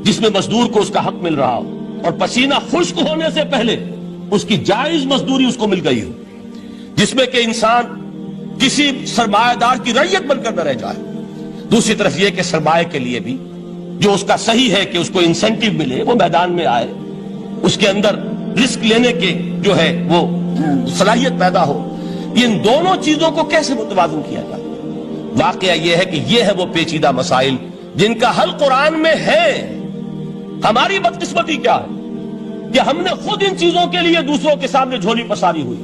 جس میں مزدور کو اس کا حق مل رہا ہو اور پسینہ خشک ہونے سے پہلے اس کی جائز مزدوری اس کو مل گئی ہو، جس میں کہ انسان کسی سرمایہ دار کی رعیت بن کر نہ رہ جائے۔ دوسری طرف یہ کہ سرمایہ کے لیے بھی جو اس کا صحیح ہے کہ اس کو انسینٹیو ملے، وہ میدان میں آئے، اس کے اندر رسک لینے کے جو ہے وہ صلاحیت پیدا ہو۔ ان دونوں چیزوں کو کیسے متوازن کیا جائے؟ واقعہ یہ ہے کہ یہ ہے وہ پیچیدہ مسائل جن کا حل قرآن میں ہے۔ ہماری بدقسمتی کیا ہے کہ ہم نے خود ان چیزوں کے لیے دوسروں کے سامنے جھولی پساری ہوئی،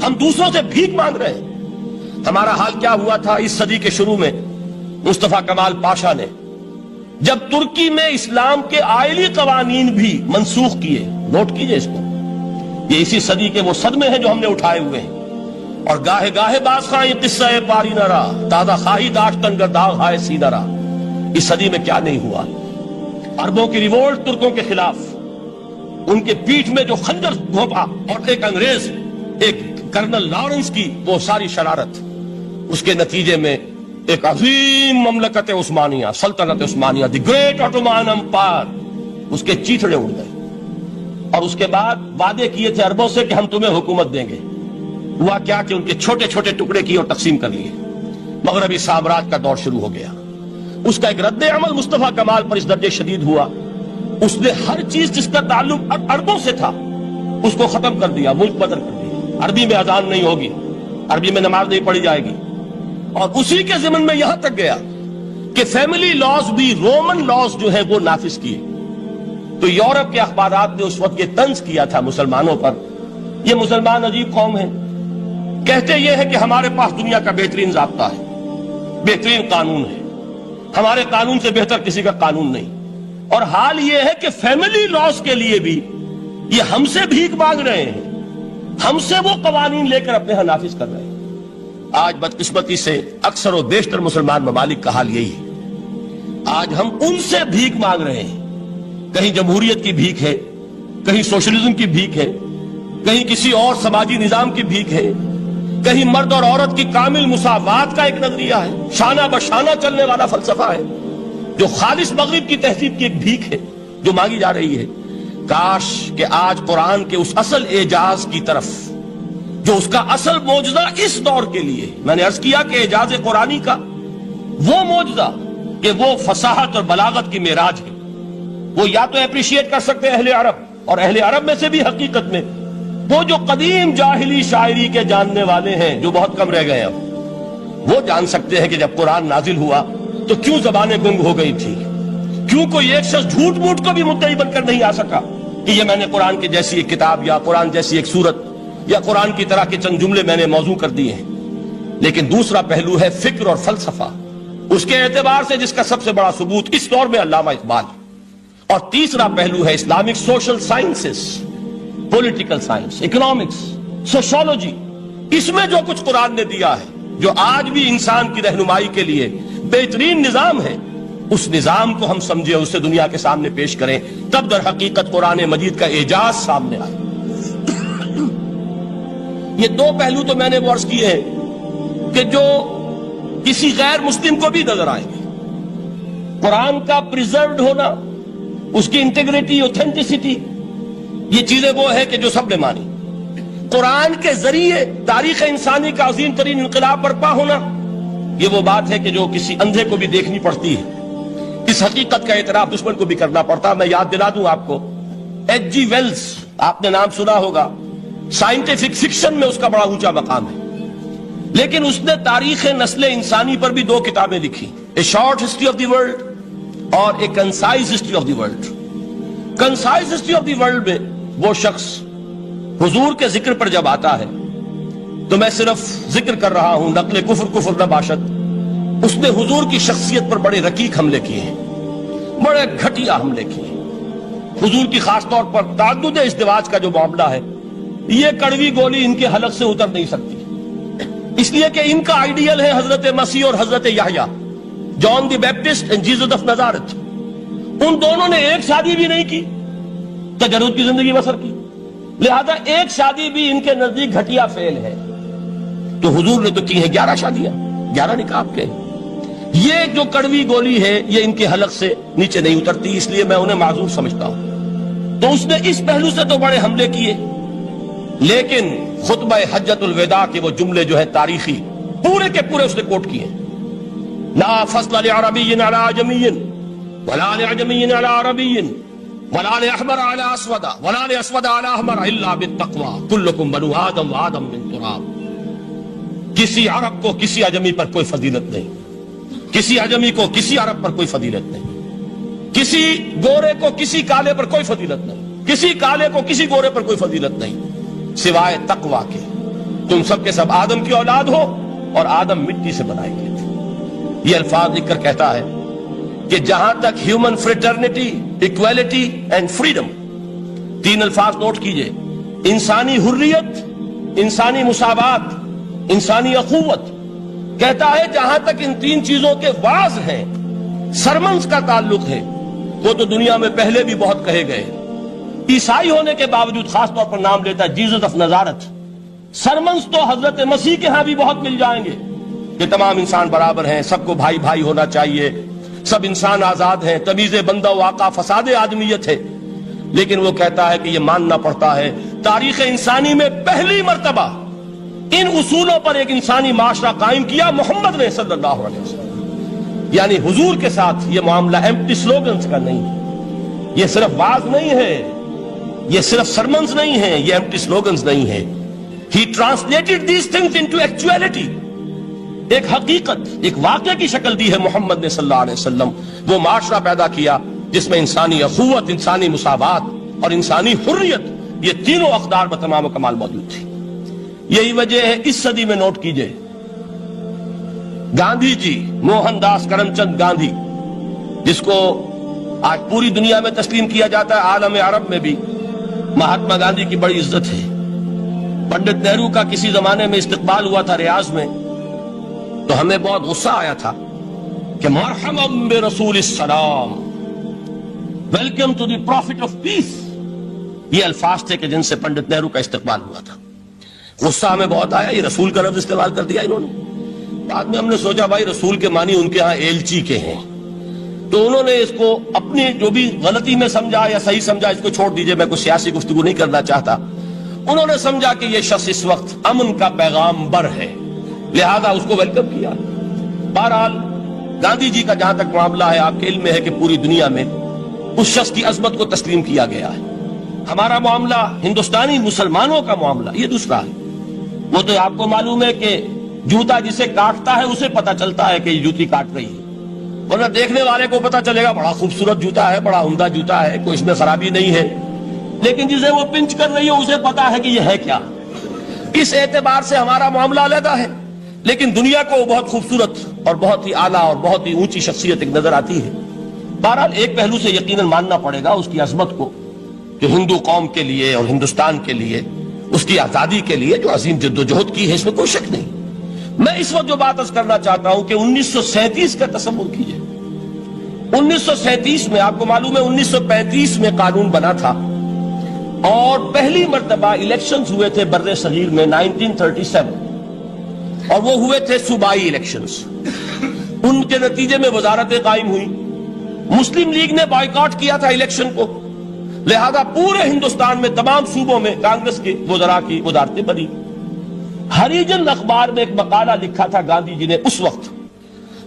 ہم دوسروں سے بھیک مانگ رہے ہیں۔ ہمارا حال کیا ہوا تھا اس صدی کے شروع میں؟ مصطفیٰ کمال پاشا نے جب ترکی میں اسلام کے آئلی قوانین بھی منسوخ کیے، نوٹ کیجئے اس کو، یہ اسی صدی کے وہ صدمے ہیں جو ہم نے اٹھائے ہوئے ہیں۔ اور گاہے گاہے باز خواہی قصہ پاری نہ رہا، تازہ خواہی داشتن گرداغ ہائے سی نہ رہا۔ اس صدی میں کیا نہیں ہوا؟ عربوں کی ریوولٹ ترکوں کے خلاف، ان کے پیٹھ میں جو خنجر گھونپا، اور ایک انگریز، ایک کرنل لارنس کی وہ ساری شرارت، اس کے نتیجے میں ایک عظیم مملکت عثمانیہ، سلطنت عثمانیہ، دی گریٹ آٹومان امپائر، اس کے چیتڑے اڑ گئے۔ اور اس کے بعد وعدے کیے تھے عربوں سے کہ ہم تمہیں حکومت دیں گے، ہوا کیا کہ ان کے چھوٹے چھوٹے ٹکڑے کیے اور تقسیم کر لیے۔ مغربی سامراج کا دور شروع ہو گیا۔ اس کا ایک رد عمل مصطفیٰ کمال پر اس درجے شدید ہوا، اس نے ہر چیز جس کا تعلق عربوں سے تھا اس کو ختم کر دیا، ملک بدل کر دیا۔ عربی میں اذان نہیں ہوگی، عربی میں نماز نہیں پڑھی جائے گی، اور اسی کے ضمن میں یہاں تک گیا کہ فیملی لاز بھی، رومن لاز جو ہے وہ نافذ کیے۔ تو یورپ کے اخبارات نے اس وقت یہ طنز کیا تھا مسلمانوں پر، یہ مسلمان عجیب قوم ہے، کہتے یہ ہے کہ ہمارے پاس دنیا کا بہترین ضابطہ ہے، بہترین قانون ہے، ہمارے قانون سے بہتر کسی کا قانون نہیں۔ اور حال یہ ہے کہ فیملی لاز کے لیے بھی یہ ہم سے بھیک مانگ رہے ہیں، ہم سے وہ قوانین لے کر اپنے ہاں نافذ کر رہے ہیں۔ آج بدقسمتی سے اکثر و بیشتر مسلمان ممالک کا حال یہی ہے، آج ہم ان سے بھیک مانگ رہے ہیں۔ کہیں جمہوریت کی بھیک ہے، کہیں سوشلزم کی بھیک ہے، کہیں کسی اور سماجی نظام کی بھیک ہے، کہیں مرد اور عورت کی کامل مساوات کا ایک نظریہ ہے، شانہ بشانہ چلنے والا فلسفہ ہے جو خالص مغرب کی تہذیب کی ایک بھیک ہے جو مانگی جا رہی ہے۔ کاش کہ آج قرآن کے اس اصل اعجاز کی طرف جو اس کا اصل معجزہ اس دور کے لیے، میں نے عرض کیا کہ اعجاز قرآنی کا وہ معجزہ کہ وہ فصاحت اور بلاغت کی معراج ہے، وہ یا تو اپریشیٹ کر سکتے اہل عرب، اور اہل عرب میں سے بھی حقیقت میں وہ جو قدیم جاہلی شاعری کے جاننے والے ہیں جو بہت کم رہ گئے اب، وہ جان سکتے ہیں کہ جب قرآن نازل ہوا تو کیوں زبانیں گنگ ہو گئی تھی، کیوں کوئی ایک شخص جھوٹ موٹ کو بھی مدعی بن کر نہیں آ سکا کہ یہ میں نے قرآن کی جیسی ایک کتاب یا قرآن جیسی ایک سورت یا قرآن کی طرح کے چند جملے میں نے موضوع کر دیے ہیں۔ لیکن دوسرا پہلو ہے فکر اور فلسفہ، اس کے اعتبار سے جس کا سب سے بڑا ثبوت اس دور میں علامہ اقبال، اور تیسرا پہلو ہے Islamic social sciences, political science, economics, sociology. اس میں جو کچھ قرآن نے دیا ہے جو آج بھی انسان کی رہنمائی کے لیے بہترین نظام ہے، اس نظام کو ہم سمجھے، اسے دنیا کے سامنے پیش کریں، تب در حقیقت قرآن مجید کا اعجاز سامنے آئے۔ یہ دو پہلو تو میں نے وہ عرض کیے ہیں کہ جو کسی غیر مسلم کو بھی نظر آئیں گے۔ قرآن کا پریزروڈ ہونا، اس کی انٹیگریٹی، اوتھینٹسٹی، یہ چیزیں وہ ہے کہ جو سب نے مانی۔ قرآن کے ذریعے تاریخ انسانی کا عظیم ترین انقلاب برپا ہونا، یہ وہ بات ہے کہ جو کسی اندھے کو بھی دیکھنی پڑتی ہے۔ اس حقیقت کا اعتراف دشمن کو بھی کرنا پڑتا۔ میں یاد دلا دوں آپ کو، ایچ جی ویلز، آپ نے نام سنا ہوگا، سائنٹیفک فکشن میں اس کا بڑا اونچا مقام ہے، لیکن اس نے تاریخ نسل انسانی پر بھی دو کتابیں لکھی، a short history of the world اور a concise history of the world. Concise history of the world میں وہ شخص حضور کے ذکر پر جب آتا ہے تو میں صرف ذکر کر رہا ہوں، نقل کفر نہ باشد، اس نے حضور کی شخصیت پر بڑے رقیق حملے کیے ہیں، بڑے گھٹیا حملے کیے ہیں۔ حضور کی خاص طور پر تعدد ازدواج کا جو معاملہ ہے، یہ کڑوی گولی ان کے حلق سے اتر نہیں سکتی، اس لیے کہ ان کا آئیڈیل ہے حضرت مسیح اور حضرت یحییٰ، جان دی بیپٹسٹ اینڈ جیسس آف نزارت۔ ان دونوں نے ایک شادی بھی نہیں کی، تجرد کی زندگی بسر کی، لہذا ایک شادی بھی ان کے نزدیک گھٹیا فعل ہے۔ تو حضور نے تو کی ہیں 11 شادیاں، 11 نکاح کے۔ یہ جو کڑوی گولی ہے یہ ان کے حلق سے نیچے نہیں اترتی، اس لیے میں انہیں معذور سمجھتا ہوں۔ تو اس نے اس پہلو سے تو بڑے حملے کیے، لیکن خطبہ حجۃ الوداع کے وہ جملے جو ہے تاریخی، پورے کے پورے اس نے کوٹ کیے، لا فضل لعربی علی عجمی ولا لعجمی علی عربی ولا لأحمر علی اسود ولا لأسود علی احمر الا بالتقوی کلکم بنو آدم وآدم من تراب۔ کسی عرب کو کسی عجمی پر کوئی فضیلت نہیں، کسی عجمی کو کسی عرب پر کوئی فضیلت نہیں، کسی گورے کو کسی کالے پر کوئی فضیلت نہیں، کسی کالے کو کسی گورے پر کوئی فضیلت نہیں سوائے تقوی کے۔ تم سب کے سب آدم کی اولاد ہو اور آدم مٹی سے بنائے گئے تھے۔ یہ الفاظ لکھ کر کہتا ہے کہ جہاں تک human fraternity, equality and freedom, 3 الفاظ نوٹ کیجئے، انسانی حریت، انسانی مساوات، انسانی اخوت، کہتا ہے جہاں تک ان 3 چیزوں کے واز ہیں، سرمنز کا تعلق ہے، وہ تو دنیا میں پہلے بھی بہت کہے گئے۔ عیسائی ہونے کے باوجود خاص طور پر نام لیتا ہے جیسس آف نزارت۔ سرمنز تو حضرت مسیح کے ہاں بھی بہت مل جائیں گے کہ تمام انسان برابر ہیں، سب کو بھائی بھائی ہونا چاہیے، سب انسان آزاد ہیں، تمیز بندہ و آقا فساد آدمیت ہے۔ لیکن وہ کہتا ہے کہ یہ ماننا پڑتا ہے تاریخ انسانی میں پہلی مرتبہ ان اصولوں پر ایک انسانی معاشرہ قائم کیا محمد نے صلی اللہ علیہ وسلم۔ یعنی حضور کے ساتھ یہ معاملہ ایمپٹی سلوگنز کا نہیں ہے، یہ صرف واز نہیں ہے، یہ صرف سرمنز نہیں ہیں، یہ ایمپٹی سلوگنز نہیں ہے۔ He translated these things into actuality۔ ایک حقیقت، ایک واقعہ کی شکل دی ہے محمد نے صلی اللہ علیہ وسلم۔ وہ معاشرہ پیدا کیا جس میں انسانی اخوت، انسانی مساوات اور انسانی حریت، یہ تینوں اقدار بتمام و کمال موجود تھی۔ یہی وجہ ہے اس صدی میں نوٹ کیجئے، گاندھی جی، موہن داس کرم چند گاندھی، جس کو آج پوری دنیا میں تسلیم کیا جاتا ہے، عالم عرب میں بھی مہاتما گاندھی کی بڑی عزت ہے۔ پنڈت نہرو کا کسی زمانے میں استقبال ہوا تھا ریاض میں، تو ہمیں بہت غصہ آیا تھا کہ مرحبا برسول السلام، welcome to the prophet of peace, یہ الفاظ تھے کہ جن سے پنڈت نہرو کا استقبال ہوا تھا۔ غصہ ہمیں بہت آیا، یہ رسول کا لفظ استعمال کر دیا انہوں نے۔ بعد میں ہم نے سوچا بھائی رسول کے معنی ان کے ہاں ایلچی کے ہیں، تو انہوں نے اس کو اپنی جو بھی غلطی میں سمجھا یا صحیح سمجھا اس کو چھوڑ دیجئے، میں کوئی سیاسی گفتگو نہیں کرنا چاہتا۔ انہوں نے سمجھا کہ یہ شخص اس وقت امن کا پیغام بر ہے، لہذا اس کو ویلکم کیا۔ بہرحال گاندھی جی کا جہاں تک معاملہ ہے، آپ کے علم میں ہے کہ پوری دنیا میں اس شخص کی عظمت کو تسلیم کیا گیا ہے۔ ہمارا معاملہ ہندوستانی مسلمانوں کا معاملہ یہ دوسرا ہے۔ وہ تو آپ کو معلوم ہے کہ جوتا جسے کاٹتا ہے اسے پتا چلتا ہے کہ یہ جوتی کاٹ رہی ہے، ورنہ دیکھنے والے کو پتا چلے گا بڑا خوبصورت جوتا ہے، بڑا عمدہ جوتا ہے، کوئی اس میں خرابی نہیں ہے، لیکن جسے وہ پنچ کر رہی ہے اسے پتا ہے کہ یہ ہے کیا۔ اس اعتبار سے ہمارا معاملہ علیحدہ ہے، لیکن دنیا کو وہ بہت خوبصورت اور بہت ہی اعلیٰ اور بہت ہی اونچی شخصیت ایک نظر آتی ہے۔ بہرحال ایک پہلو سے یقیناً ماننا پڑے گا اس کی عظمت کو، کہ ہندو قوم کے لیے اور ہندوستان کے لیے، اس کی آزادی کے لیے جو عظیم جدوجہد کی ہے، اس میں کوئی شک نہیں۔ میں اس وقت جو بات عرض کرنا چاہتا ہوں کہ 1937 کا تصور کیجئے۔ 1937 میں آپ کو معلوم ہے 1935 میں قانون بنا تھا، اور پہلی مرتبہ الیکشنز ہوئے تھے بر صغیر میں 1937، اور وہ ہوئے تھے صوبائی الیکشنز۔ ان کے نتیجے میں وزارتیں قائم ہوئی، مسلم لیگ نے بائیکاٹ کیا تھا الیکشن کو، لہذا پورے ہندوستان میں تمام صوبوں میں کانگریس کے وزراء کی وزارتیں بنی۔ ہریجن اخبار میں ایک مقالہ لکھا تھا گاندھی جی نے اس وقت،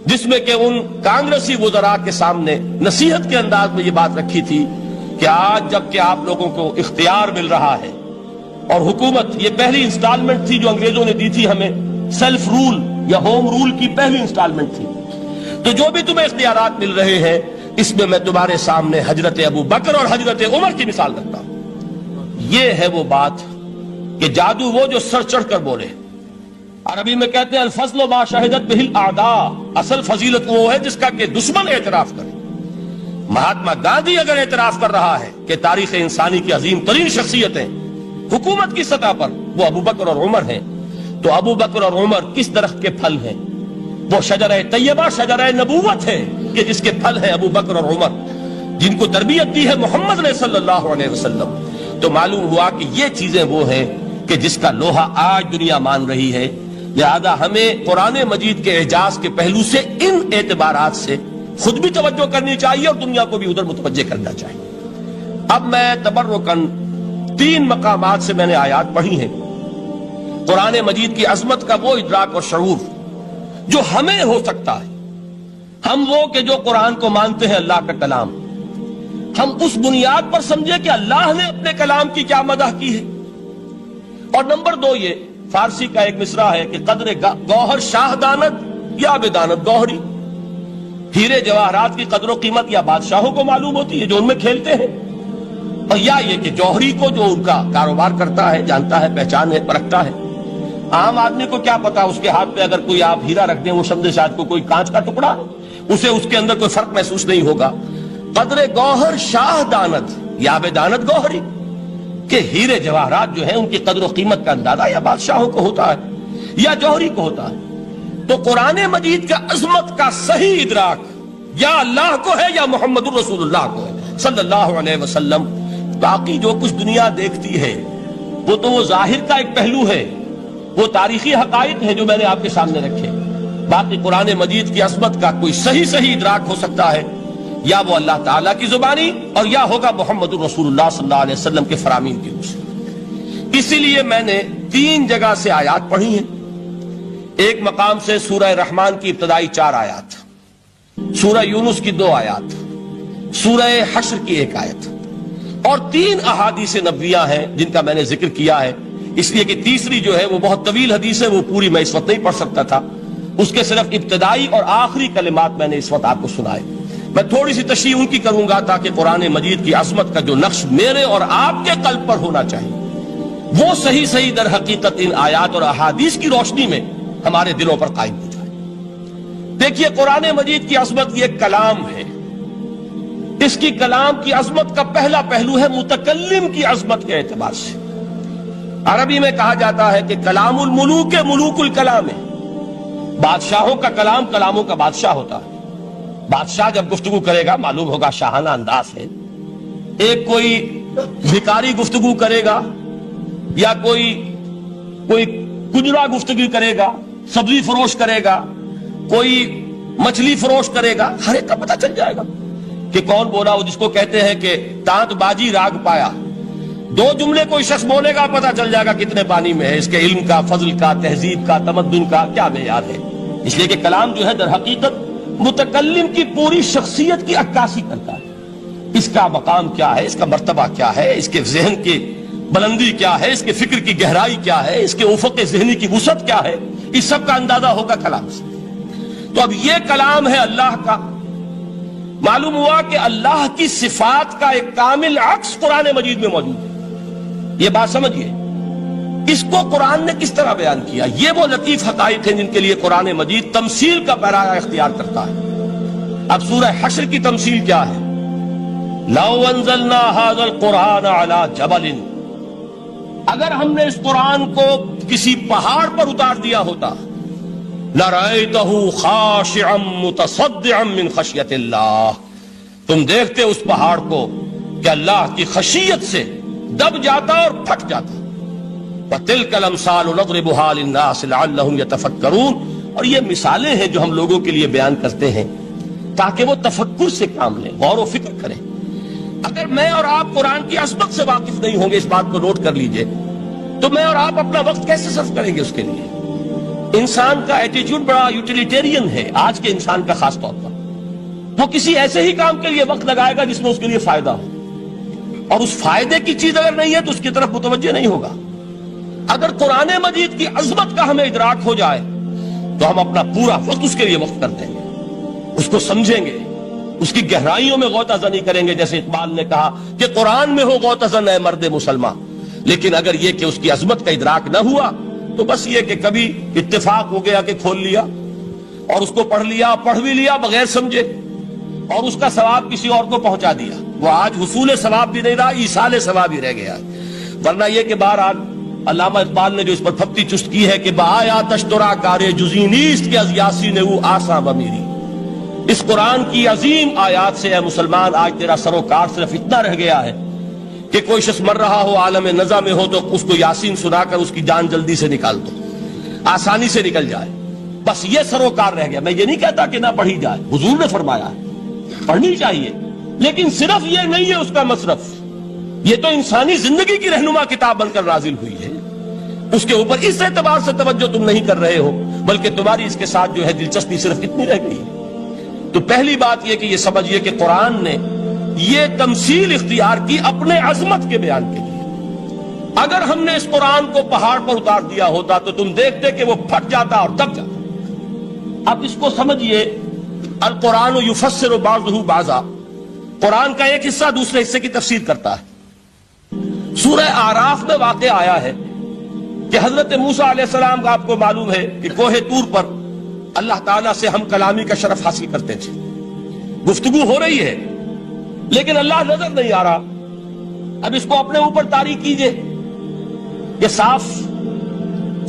جس میں کہ ان کانگریسی وزراء کے سامنے نصیحت کے انداز میں یہ بات رکھی تھی کہ آج جب کہ آپ لوگوں کو اختیار مل رہا ہے اور حکومت، یہ پہلی انسٹالمنٹ تھی جو انگریزوں نے دی تھی ہمیں، سیلف رول یا ہوم رول کی پہلی انسٹالمنٹ تھی، تو جو بھی تمہیں اختیارات مل رہے ہیں اس میں میں تمہارے سامنے حضرت ابو بکر اور حضرت عمر کی مثال رکھتا ہوں۔ یہ ہے وہ بات کہ جادو وہ جو سر چڑھ کر بولے۔ عربی میں کہتے ہیں الفضل ما شہدت بہ الاعداء، اصل فضیلت وہ ہے جس کا کہ دشمن اعتراف کرے۔ مہاتما گاندھی اگر اعتراف کر رہا ہے کہ تاریخ انسانی کی عظیم ترین شخصیتیں حکومت کی سطح پر وہ ابو بکر اور عمر ہیں، تو ابو بکر اور عمر کس درخت کے پھل ہیں؟ وہ شجرہ طیبہ، شجرہ نبوت ہے کہ جس کے پھل ہیں ابو بکر اور عمر، جن کو تربیت دی ہے محمد نے صلی اللہ علیہ وسلم۔ تو معلوم ہوا کہ یہ چیزیں وہ ہیں کہ جس کا لوہا آج دنیا مان رہی ہے، لہذا ہمیں قرآن مجید کے اعجاز کے پہلو سے ان اعتبارات سے خود بھی توجہ کرنی چاہیے اور دنیا کو بھی ادھر متوجہ کرنا چاہیے۔ اب میں تبرکاً 3 مقامات سے میں نے آیات پڑھی ہیں، قرآن مجید کی عظمت کا وہ ادراک اور شعور جو ہمیں ہو سکتا ہے، ہم وہ کہ جو قرآن کو مانتے ہیں اللہ کا کلام، ہم اس بنیاد پر سمجھے کہ اللہ نے اپنے کلام کی کیا مدح کی ہے۔ اور نمبر 2 یہ فارسی کا ایک مصرع ہے کہ قدر گوہر شاہ دانت یا بدانت گوہری، ہیرے جواہرات کی قدر و قیمت یا بادشاہوں کو معلوم ہوتی ہے جو ان میں کھیلتے ہیں، اور یا یہ کہ جوہری کو جو ان کا کاروبار کرتا ہے، جانتا ہے، پہچان ہے، پرکھتا ہے۔ عام آدمی کو کیا پتا اس کے ہاتھ پہ اگر کوئی آپ ہیرا رکھ دیں، وہ سمجھے شاید کوئی کانچ کا ٹکڑا، اسے اس کے اندر کوئی فرق محسوس نہیں ہوگا۔ قدر گوہر شاہ دانت یا بدانت گوہری، کہ ہیرے جواہرات جو ہیں ان کی قدر و قیمت کا اندازہ یا بادشاہوں کو ہوتا ہے یا جوہری کو ہوتا ہے۔ تو قرآن مجید کا عظمت کا صحیح ادراک یا اللہ کو ہے یا محمد الرسول اللہ کو ہے صلی اللہ علیہ وسلم۔ باقی جو کچھ دنیا دیکھتی ہے وہ تو وہ ظاہر کا ایک پہلو ہے، وہ تاریخی حقائق ہیں جو میں نے آپ کے سامنے رکھے۔ باقی قرآن مجید کی عظمت کا کوئی صحیح ادراک ہو سکتا ہے یا وہ اللہ تعالیٰ کی زبانی اور یا ہوگا محمد الرسول اللہ صلی اللہ علیہ وسلم کے فرامین کی روح سے۔ اسی لیے میں نے 3 جگہ سے آیات پڑھی ہیں۔ ایک مقام سے سورہ رحمان کی ابتدائی 4 آیات، سورہ یونس کی 2 آیات، سورہ حشر کی 1 آیت، اور 3 احادیث نبویہ ہیں جن کا میں نے ذکر کیا ہے، اس لیے کہ تیسری جو ہے وہ بہت طویل حدیث ہے، وہ پوری میں اس وقت نہیں پڑھ سکتا تھا، اس کے صرف ابتدائی اور آخری کلمات میں نے اس وقت آپ کو سنائے۔ میں تھوڑی سی تشریح ان کی کروں گا تاکہ قرآن مجید کی عظمت کا جو نقش میرے اور آپ کے قلب پر ہونا چاہیے وہ صحیح در حقیقت ان آیات اور احادیث کی روشنی میں ہمارے دلوں پر قائم ہو جائے۔ دیکھیے قرآن مجید کی عظمت یہ کلام ہے، اس کی کلام کی عظمت کا پہلا پہلو ہے متکلم کی عظمت کے اعتبار سے۔ عربی میں کہا جاتا ہے کہ کلام الملوک ملوک الکلام ہے، بادشاہوں کا کلام کلاموں کا بادشاہ ہوتا ہے۔ بادشاہ جب گفتگو کرے گا معلوم ہوگا شاہانہ انداز ہے، ایک کوئی بھکاری گفتگو کرے گا یا کوئی کوئی کجرا گفتگو کرے گا، سبزی فروش کرے گا، کوئی مچھلی فروش کرے گا، ہر ایک کا پتہ چل جائے گا کہ کون بولا، وہ جس کو کہتے ہیں کہ تانت بازی راگ پایا، دو جملے کوئی شخص بولے گا پتہ چل جائے گا کتنے پانی میں ہے، اس کے علم کا، فضل کا، تہذیب کا، تمدن کا کیا معیار ہے۔ اس لیے کہ کلام جو ہے در حقیقت متکلم کی پوری شخصیت کی عکاسی کرتا ہے، اس کا مقام کیا ہے، اس کا مرتبہ کیا ہے، اس کے ذہن کی بلندی کیا ہے، اس کے فکر کی گہرائی کیا ہے، اس کے افق ذہنی کی وسعت کیا ہے، اس سب کا اندازہ ہوگا کلام سے۔ تو اب یہ کلام ہے اللہ کا، معلوم ہوا کہ اللہ کی صفات کا ایک کامل عکس قرآن مجید میں موجود ہے۔ یہ بات سمجھیے، اس کو قرآن نے کس طرح بیان کیا؟ یہ وہ لطیف حقائق ہیں جن کے لیے قرآن مجید تمثیل کا پیرایا اختیار کرتا ہے۔ اب سورہ حشر کی تمثیل کیا ہے؟ لو انزلنا هذا القرآن على جبل، اگر ہم نے اس قرآن کو کسی پہاڑ پر اتار دیا ہوتا، لرأيته خاشعا متصدعا من خشیت اللہ، تم دیکھتے اس پہاڑ کو کہ اللہ کی خشیت سے دب جاتا اور پھٹ جاتا۔ وَتِلْكَ الْأَمْثَالُ نَضْرِبُهَا لِلنَّاسِ لَعَلَّهُمْ يَتَفَكَّرُونَ، اور یہ مثالیں ہیں جو ہم لوگوں کے لیے بیان کرتے ہیں تاکہ وہ تفکر سے کام لیں، غور و فکر کریں۔ اگر میں اور آپ قرآن کی عظمت سے واقف نہیں ہوں گے، اس بات کو نوٹ کر لیجئے، تو میں اور آپ اپنا وقت کیسے صرف کریں گے اس کے لیے؟ انسان کا ایٹیٹیوڈ بڑا یوٹیلیٹیرین ہے آج کے انسان کا، خاص طور پر وہ کسی ایسے ہی کام کے لیے وقت لگائے گا جس میں اس کے لیے فائدہ ہو، اور اس فائدے کی چیز اگر نہیں ہے تو اس کی طرف متوجہ نہیں ہوگا۔ اگر قرآن مجید کی عظمت کا ہمیں ادراک ہو جائے تو ہم اپنا پورا وقت اس کے لیے وقف کر دیں گے، اس کو سمجھیں گے، اس کی گہرائیوں میں غوطہ زنی کریں گے، جیسے اقبال نے کہا کہ قرآن میں ہو غوطہ زن اے مرد مسلمان۔ لیکن اگر یہ کہ اس کی عظمت کا ادراک نہ ہوا تو بس یہ کہ کبھی اتفاق ہو گیا کہ کھول لیا اور اس کو پڑھ لیا، پڑھ بھی لیا بغیر سمجھے، اور اس کا ثواب کسی اور کو پہنچا دیا، وہ آج حصول ثواب بھی نہیں رہا، ایصال ثواب ہی رہ گیا۔ ورنہ یہ کہ بہرحال علامہ اقبال نے جو اس پر پھپتی چست کی ہے کہ بآیا تشترا کارے جزی نیست کہ از یاسین او آساں بمیری، اس قرآن کی عظیم آیات سے اے مسلمان آج تیرا سروکار صرف اتنا رہ گیا ہے کہ کوئی شخص مر رہا ہو، عالم نزا میں ہو، تو اس کو یاسین سنا کر اس کی جان جلدی سے نکال دو، آسانی سے نکل جائے، بس یہ سروکار رہ گیا۔ میں یہ نہیں کہتا کہ نہ پڑھی جائے، حضور نے فرمایا ہے پڑھنی چاہیے، لیکن صرف یہ نہیں ہے اس کا مصرف، یہ تو انسانی زندگی کی رہنما کتاب بن کر نازل ہوئی ہے، اس کے اوپر اس اعتبار سے توجہ تم نہیں کر رہے ہو، بلکہ تمہاری اس کے ساتھ جو ہے دلچسپی صرف اتنی رہ گئی ہے۔ تو پہلی بات یہ کہ یہ سمجھیے کہ قرآن نے یہ تمثیل اختیار کی اپنے عظمت کے بیان کے لیے۔ اگر ہم نے اس قرآن کو پہاڑ پر اتار دیا ہوتا تو تم دیکھتے کہ وہ پھٹ جاتا اور دب جاتا۔ اب اس کو سمجھیے، القرآن یفسر بعضہ بعضا، قرآن کا ایک حصہ دوسرے حصے کی تفسیر کرتا ہے۔ سورہ اعراف میں واقع آیا ہے کہ حضرت موسیٰ علیہ السلام کا آپ کو معلوم ہے کہ کوہ طور پر اللہ تعالیٰ سے ہم کلامی کا شرف حاصل کرتے تھے، گفتگو ہو رہی ہے لیکن اللہ نظر نہیں آ رہا۔ اب اس کو اپنے اوپر طاری کیجئے، یہ صاف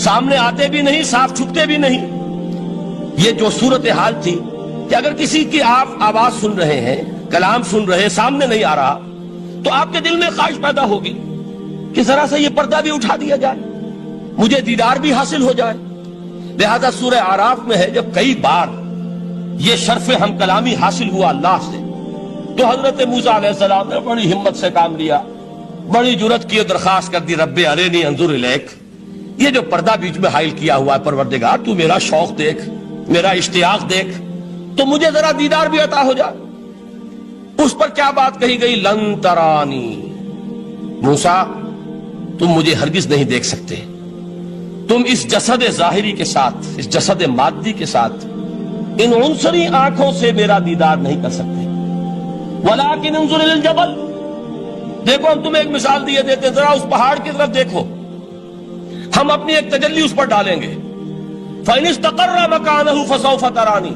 سامنے آتے بھی نہیں، صاف چھپتے بھی نہیں۔ یہ جو صورتحال تھی کہ اگر کسی کی آپ آواز سن رہے ہیں، کلام سن رہے ہیں، سامنے نہیں آ رہا، تو آپ کے دل میں خواہش پیدا ہوگی کہ ذرا سا یہ پردہ بھی اٹھا دیا جائے، مجھے دیدار بھی حاصل ہو جائے۔ لہذا سورہ اعراف میں ہے جب کئی بار یہ شرف ہم کلامی حاصل ہوا اللہ سے، تو حضرت موسیٰ علیہ السلام نے بڑی ہمت سے کام لیا، بڑی جرت کی، درخواست کر دی، رب ارنی انظر الیک، یہ جو پردہ بیچ میں حائل کیا ہوا ہے پروردگار، تو میرا شوق دیکھ، میرا اشتیاق دیکھ، تو مجھے ذرا دیدار بھی عطا ہو جائے۔ اس پر کیا بات کہی گئی؟ لن ترانی، موسیٰ تم مجھے ہرگز نہیں دیکھ سکتے، تم اس جسد ظاہری کے ساتھ، اس جسد مادی کے ساتھ، ان عنصری آنکھوں سے میرا دیدار نہیں کر سکتے۔ ولیکن انظر الی الجبل، دیکھو ہم تمہیں ایک مثال دیے دیتے، ذرا اس پہاڑ کی طرف دیکھو، ہم اپنی ایک تجلی اس پر ڈالیں گے۔ فإن استقر مکانہ فسوف ترانی،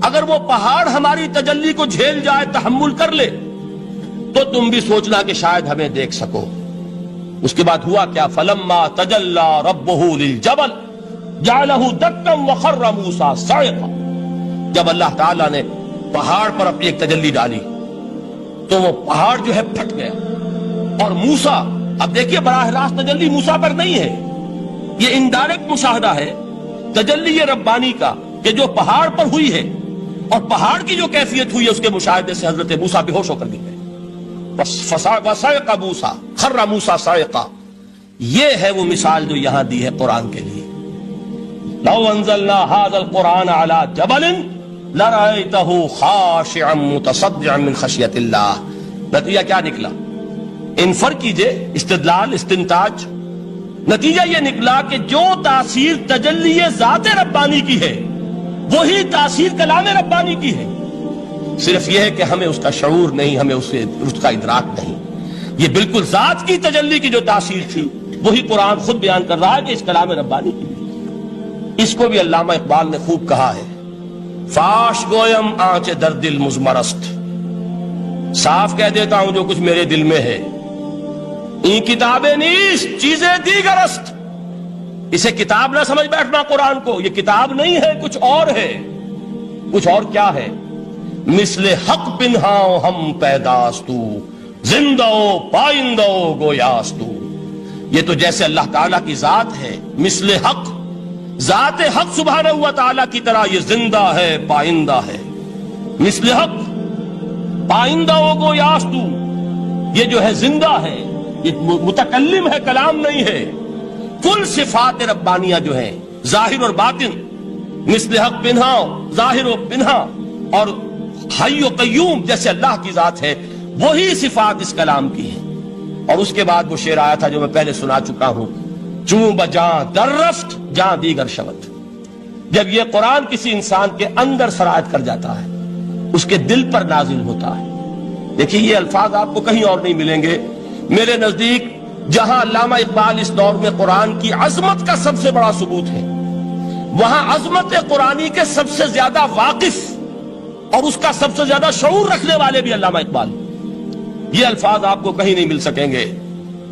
اگر وہ پہاڑ ہماری تجلی کو جھیل جائے، تحمل کر لے، تو تم بھی سوچنا کہ شاید ہمیں دیکھ سکو۔ اس کے بعد ہوا کیا؟ فلما تجلی ربہ للجبل جعلہ دکا وخر موسیٰ صعقا، جب اللہ تعالیٰ نے پہاڑ پر اپنی ایک تجلی ڈالی تو وہ پہاڑ جو ہے پھٹ گیا، اور موسیٰ، اب دیکھیے براہ راست تجلی موسیٰ پر نہیں ہے، یہ انڈائریکٹ مشاہدہ ہے تجلی ربانی کا کہ جو پہاڑ پر ہوئی ہے، اور پہاڑ کی جو کیفیت ہوئی ہے اس کے مشاہدے سے حضرت موسیٰ بے ہوش ہو کر گر گئے. وَصَعِقَ مُوسَىٰ خَرَّ مُوسَىٰ صَعِقًا. یہ ہے وہ مثال جو یہاں دی ہے قرآن کے لیے. لَوْ أَنزَلْنَا هَذَا الْقُرْآنَ عَلَىٰ جَبَلٍ لَرَأَيْتَهُ خَاشِعًا مُتَصَدِّعًا مِّنْ خَشْيَةِ اللَّهِ. نتیجہ کیا نکلا؟ انفر کیجئے، استدلال، استنتاج. نتیجہ یہ نکلا کہ جو تاثیر تجلی ذات ربانی کی ہے وہی تاثیر کلام ربانی کی ہے. صرف یہ ہے کہ ہمیں اس کا شعور نہیں، ہمیں اس کا ادراک نہیں. یہ بالکل ذات کی تجلی کی جو تاثیر تھی وہی قرآن خود بیان کر رہا ہے کہ اس کلام ربانی کی. اس کو بھی علامہ اقبال نے خوب کہا ہے، فاش گویم آنچ در دل مزمرست. صاف کہہ دیتا ہوں جو کچھ میرے دل میں ہے. این کتابیں نیست چیزیں دیگرست. اسے کتاب نہ سمجھ بیٹھنا قرآن کو، یہ کتاب نہیں ہے، کچھ اور ہے. کچھ اور کیا ہے؟ مثل حق پنہاؤ ہم پیداستو زندہ پائندہ گویاستو. یہ تو جیسے اللہ تعالیٰ کی ذات ہے، مثل حق، ذات حق سبحانہ و تعالیٰ کی طرح یہ زندہ ہے، پائندہ ہے. مثل حق پائندہ گویاستو، یہ جو ہے زندہ ہے، یہ متکلم ہے، کلام نہیں ہے. کل صفات ربانیہ جو ہیں ظاہر اور باطن، مثل حق پنہاؤ ظاہر و پنہا، اور حی و قیوم جیسے اللہ کی ذات ہے، وہی صفات اس کلام کی ہیں. اور اس کے بعد وہ شعر آیا تھا جو میں پہلے سنا چکا ہوں، چون بجاں در رفت جاں دیگر شود. جب یہ قرآن کسی انسان کے اندر سرایت کر جاتا ہے، اس کے دل پر نازل ہوتا ہے. دیکھیے یہ الفاظ آپ کو کہیں اور نہیں ملیں گے. میرے نزدیک جہاں علامہ اقبال اس دور میں قرآن کی عظمت کا سب سے بڑا ثبوت ہے، وہاں عظمت قرآنی کے سب سے زیادہ واقف اور اس کا سب سے زیادہ شعور رکھنے والے بھی علامہ اقبال. یہ الفاظ آپ کو کہیں نہیں مل سکیں گے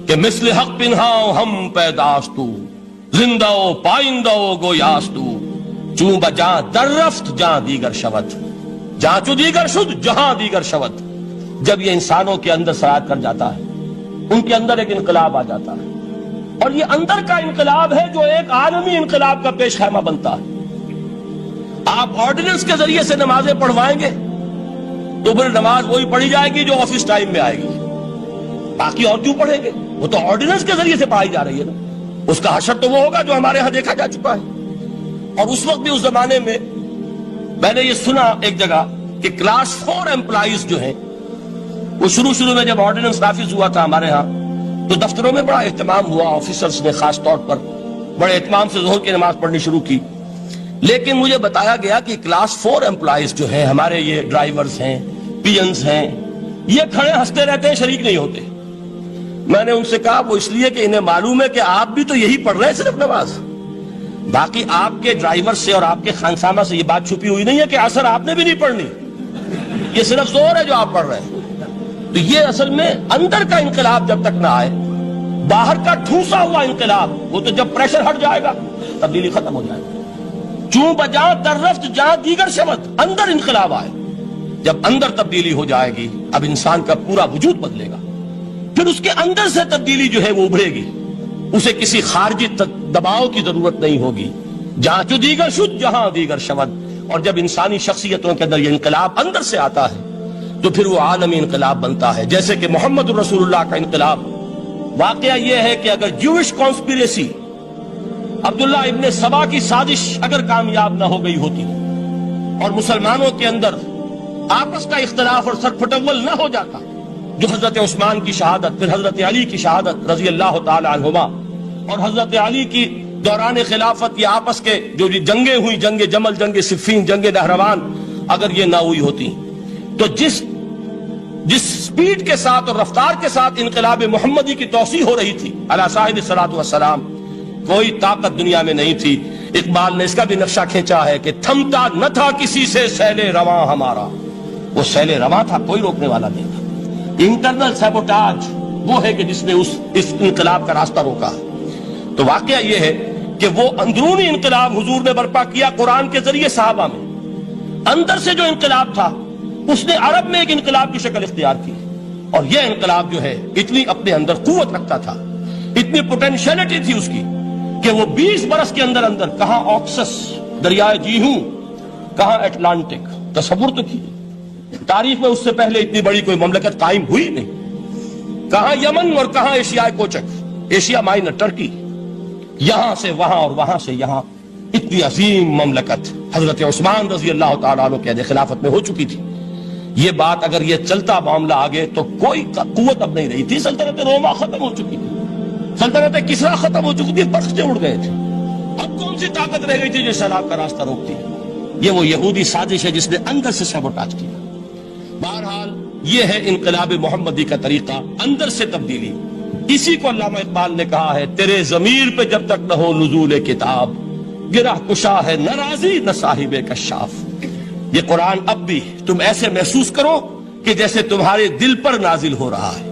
کہ مثل حق پنہاؤ ہم پیداستو زندہ پائندہ گویاستو چون بجاں در رفت جہاں دیگر شود. جہاں چو دیگر شد جہاں دیگر شود. جب یہ انسانوں کے اندر سرایت کر جاتا ہے، ان کے اندر ایک انقلاب آ جاتا ہے، اور یہ اندر کا انقلاب ہے جو ایک عالمی انقلاب کا پیش خیمہ بنتا ہے. آپ آرڈیننس کے ذریعے سے نمازیں پڑھوائیں گے تو پھر نماز وہی پڑھی جائے گی جو آفس ٹائم میں آئے گی. باقی اور کیوں پڑھیں گے؟ وہ تو آرڈیننس کے ذریعے سے پڑھائی جا رہی ہے نا. اس کا حشر تو وہ ہوگا جو ہمارے ہاں دیکھا جا چکا ہے. اور اس وقت بھی اس زمانے میں نے یہ سنا ایک جگہ کہ کلاس 4 امپلائیز جو ہیں، وہ شروع میں جب آرڈیننس نافذ ہوا تھا ہمارے ہاں تو دفتروں میں بڑا اہتمام ہوا. آفیسرز نے خاص طور پر بڑے اہتمام سے ظہر کی نماز پڑھنی شروع کی. لیکن مجھے بتایا گیا کہ کلاس 4 امپلائیز جو ہیں ہمارے، یہ ڈرائیورز ہیں، پینز ہیں، یہ کھڑے ہنستے رہتے ہیں، شریک نہیں ہوتے. میں نے ان سے کہا وہ اس لیے کہ انہیں معلوم ہے کہ آپ بھی تو یہی پڑھ رہے ہیں صرف نماز. باقی آپ کے ڈرائیور سے اور آپ کے خانسامہ سے یہ بات چھپی ہوئی نہیں ہے کہ عصر آپ نے بھی نہیں پڑھنی. یہ صرف زور ہے جو آپ پڑھ رہے ہیں. تو یہ اصل میں اندر کا انقلاب جب تک نہ آئے، باہر کا ٹھوسا ہوا انقلاب، وہ تو جب پریشر ہٹ جائے گا تبدیلی ختم ہو جائے گا. چون بجاں در رفت جہاں دیگر شود، اندر انقلاب آئے. جب اندر تبدیلی ہو جائے گی، اب انسان کا پورا وجود بدلے گا. پھر اس کے اندر سے تبدیلی جو ہے وہ ابھرے گی، اسے کسی خارجی دباؤ کی ضرورت نہیں ہوگی. جہاں جو دیگر شد جہاں دیگر شود. اور جب انسانی شخصیتوں کے اندر یہ انقلاب اندر سے آتا ہے تو پھر وہ عالمی انقلاب بنتا ہے. جیسے کہ محمد الرسول اللہ کا انقلاب. واقعہ یہ ہے کہ اگر جوش کانسپیریسی، عبداللہ ابن سبا کی سازش اگر کامیاب نہ ہو گئی ہوتی اور مسلمانوں کے اندر آپس کا اختلاف اور سر پھٹول نہ ہو جاتا، جو حضرت عثمان کی شہادت، پھر حضرت علی کی شہادت رضی اللہ تعالی عنہما، اور حضرت علی کی دوران خلافت یہ آپس کے جو جنگیں ہوئی، جنگ جمل، جنگ صفین، جنگ نہروان، اگر یہ نہ ہوئی ہوتی تو جس سپیڈ کے ساتھ اور رفتار کے ساتھ انقلاب محمدی کی توسیع ہو رہی تھی علی صاحب الصلاۃ والسلام، کوئی طاقت دنیا میں نہیں تھی. اقبال نے اس کا بھی نقشہ کھینچا ہے کہ تھمتا نہ تھا کسی سے سیل رواں ہمارا. وہ سیل رواں تھا، کوئی روکنے والا نہیں تھا. انٹرنل سیبوٹاج وہ ہے کہ جس نے اس انقلاب کا راستہ روکا. تو واقعہ یہ ہے کہ وہ اندرونی انقلاب حضور نے برپا کیا قرآن کے ذریعے صحابہ میں. اندر سے جو انقلاب تھا اس نے عرب میں ایک انقلاب کی شکل اختیار کی. اور یہ انقلاب جو ہے اتنی اپنے اندر قوت رکھتا تھا، اتنی پوٹینشیلٹی تھی اس کی کہ وہ 20 برس کے اندر اندر کہاں آکسس دریائے جیہوں، کہاں اٹلانٹک، تصور تو کیے، تاریخ میں اس سے پہلے اتنی بڑی کوئی مملکت قائم ہوئی نہیں، کہاں یمن اور کہاں ایشیا کوچک، ایشیا مائنر ٹرکی، یہاں سے وہاں اور وہاں سے یہاں، اتنی عظیم مملکت حضرت عثمان رضی اللہ تعالیٰ عنہ کے خلافت میں ہو چکی تھی۔ یہ بات اگر یہ چلتا معاملہ آگے تو کوئی قوت اب نہیں رہی تھی، سلطنت روما ختم ہو چکی تھی، سلطنت کسرا ختم ہو چکی تھی، پرخچے اڑ گئے تھے، اب کون سی طاقت رہ گئی تھی جو سیلاب کا راستہ روکتی ہے؟ یہ وہ یہودی سازش ہے جس نے اندر سے سیبوٹاج کیا۔ بہرحال یہ ہے انقلاب محمدی کا طریقہ، اندر سے تبدیلی۔ اسی کو علامہ اقبال نے کہا ہے، تیرے ضمیر پہ جب تک نہ ہو نزول کتاب، گرہ کشا ہے نہ راضی نہ صاحب کشاف۔ یہ قرآن اب بھی تم ایسے محسوس کرو کہ جیسے تمہارے دل پر نازل ہو رہا ہے۔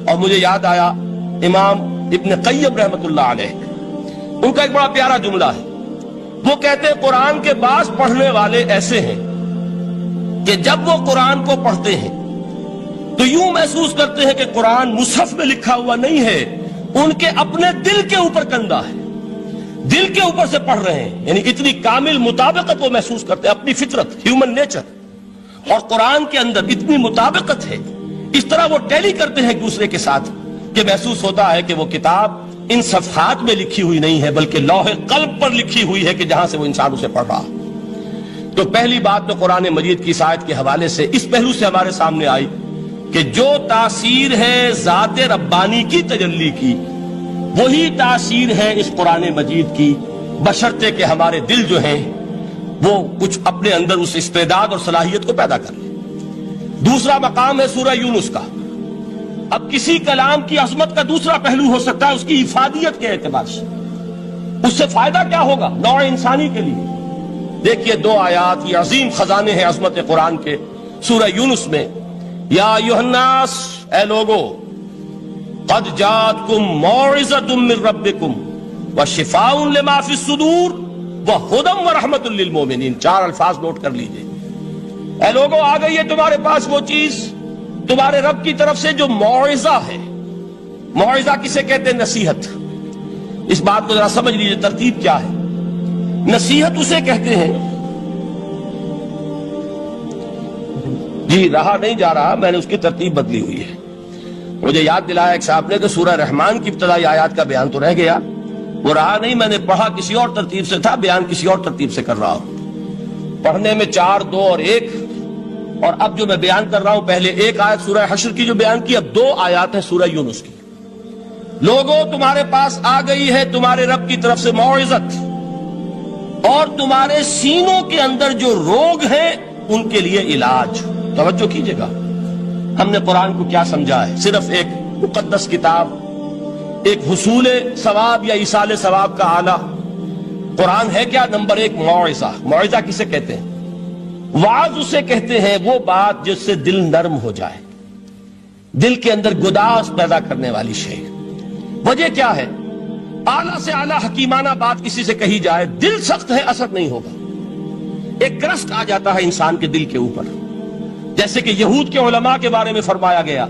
اور مجھے یاد آیا امام ابن قیم رحمت اللہ علیہ، ان کا ایک بڑا پیارا جملہ ہے، وہ کہتے ہیں قرآن کے بعض پڑھنے والے ایسے ہیں کہ جب وہ قرآن کو پڑھتے ہیں تو یوں محسوس کرتے ہیں کہ قرآن مصحف میں لکھا ہوا نہیں ہے، ان کے اپنے دل کے اوپر کندہ ہے، دل کے اوپر سے پڑھ رہے ہیں، یعنی اتنی کامل مطابقت وہ محسوس کرتے ہیں، اپنی فطرت، ہیومن نیچر اور قرآن کے اندر اتنی مطابقت ہے، اس طرح وہ ٹیلی کرتے ہیں ایک دوسرے کے ساتھ کہ محسوس ہوتا ہے کہ وہ کتاب ان صفحات میں لکھی ہوئی نہیں ہے بلکہ لوح قلب پر لکھی ہوئی ہے کہ جہاں سے وہ انسان اسے پڑھ رہا ہے۔ تو پہلی بات تو قرآن مجید کی آیت کے حوالے سے اس پہلو سے ہمارے سامنے آئی کہ جو تاثیر ہے ذات ربانی کی تجلی کی، وہی تاثیر ہے اس قرآن مجید کی، بشرطے کہ ہمارے دل جو ہیں وہ کچھ اپنے اندر اس استعداد اور صلاحیت کو پیدا کر لیں۔ دوسرا مقام ہے سورہ یونس کا۔ اب کسی کلام کی عظمت کا دوسرا پہلو ہو سکتا ہے اس کی افادیت کے اعتبار سے، اس سے فائدہ کیا ہوگا نوع انسانی کے لیے۔ دیکھیے 2 آیات، یہ عظیم خزانے ہیں عظمت قرآن کے۔ سورہ یونس میں یا ایھا الناس، اے لوگو، قد جاءتکم موعظۃ من ربکم وشفاء لما فی الصدور وہدی ورحمۃ للمؤمنین۔ 4 الفاظ نوٹ کر لیجئے۔ اے لوگو، آ گئی ہے تمہارے پاس وہ چیز تمہارے رب کی طرف سے جو موعظہ ہے۔ موعظہ کسے کہتے ہیں؟ نصیحت۔ اس بات کو ذرا سمجھ لیجئے، ترتیب کیا ہے۔ نصیحت اسے کہتے ہیں، جی رہا نہیں جا رہا، میں نے اس کی ترتیب بدلی ہوئی ہے۔ مجھے یاد دلایا ایک صاحب نے کہ سورہ رحمان کی ابتدائی آیات کا بیان تو رہ گیا، وہ رہا نہیں، میں نے پڑھا کسی اور ترتیب سے تھا، بیان کسی اور ترتیب سے کر رہا ہوں۔ پڑھنے میں 4، 2 اور 1، اور اب جو میں بیان کر رہا ہوں پہلے 1 آیت سورہ حشر کی جو بیان کی، اب 2 آیات ہیں سورہ یونس کی۔ لوگوں، تمہارے پاس آ گئی ہے تمہارے رب کی طرف سے موعظت، اور تمہارے سینوں کے اندر جو روگ ہیں ان کے لیے علاج۔ توجہ کیجئے گا، ہم نے قرآن کو کیا سمجھا ہے؟ صرف ایک مقدس کتاب، ایک حصول ثواب یا ایصال ثواب کا آلہ۔ قرآن ہے کیا؟ نمبر 1 موعظہ۔ موعظہ کسے کہتے ہیں؟ وعظ اسے کہتے ہیں وہ بات جس سے دل نرم ہو جائے، دل کے اندر گداز پیدا کرنے والی شے۔ وجہ کیا ہے؟ اعلیٰ سے اعلیٰ حکیمانہ بات کسی سے کہی جائے، دل سخت ہے، اثر نہیں ہوگا، ایک کرسٹ آ جاتا ہے انسان کے دل کے اوپر۔ جیسے کہ یہود کے علماء کے بارے میں فرمایا گیا،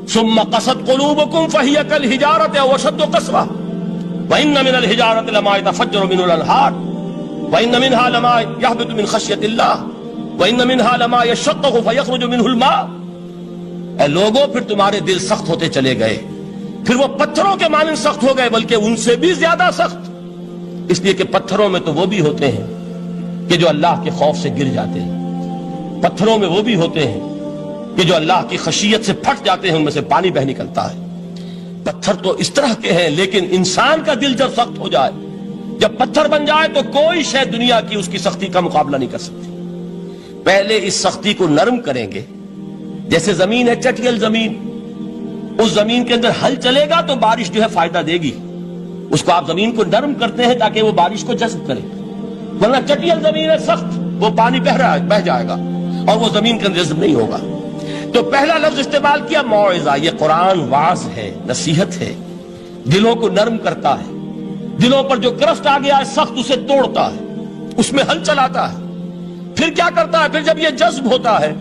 ثم قست قلوبکم فہی کالحجارۃ او اشد قسوۃ وان من الحجارۃ لما يتفجر منه الانہار وان منها لما يهبط من خشیۃ اللہ وان منها لما يشقق فيخرج منه الماء۔ اے لوگوں، پھر تمہارے دل سخت ہوتے چلے گئے، پھر وہ پتھروں کے مانند سخت ہو گئے، بلکہ ان سے بھی زیادہ سخت، اس لیے کہ پتھروں میں تو وہ بھی ہوتے ہیں کہ جو اللہ کے خوف سے گر جاتے ہیں، پتھروں میں وہ بھی ہوتے ہیں کہ جو اللہ کی خشیت سے پھٹ جاتے ہیں، ان میں سے پانی بہ نکلتا ہے۔ پتھر تو اس طرح کے ہیں، لیکن انسان کا دل جب سخت ہو جائے، جب پتھر بن جائے، تو کوئی شے دنیا کی اس کی سختی کا مقابلہ نہیں کر سکتی۔ پہلے اس سختی کو نرم کریں گے، جیسے زمین ہے چٹیل زمین، اس زمین کے اندر ہل چلے گا تو بارش جو ہے فائدہ دے گی، اس کو آپ زمین کو نرم کرتے ہیں تاکہ وہ بارش کو جذب کرے، ورنہ چٹیل زمین ہے سخت، وہ پانی بہ جائے گا اور وہ زمین کے اندر جذب نہیں ہوگا۔ تو پہلا لفظ استعمال کیا موعظہ۔ یہ قرآن واعظ ہے، نصیحت ہے، دلوں کو نرم کرتا ہے، دلوں پر جو کرفٹ آ گیا ہے سخت اسے توڑتا ہے، اس میں ہل چلاتا ہے۔ پھر کیا کرتا ہے؟ پھر جب یہ جذب ہوتا ہے،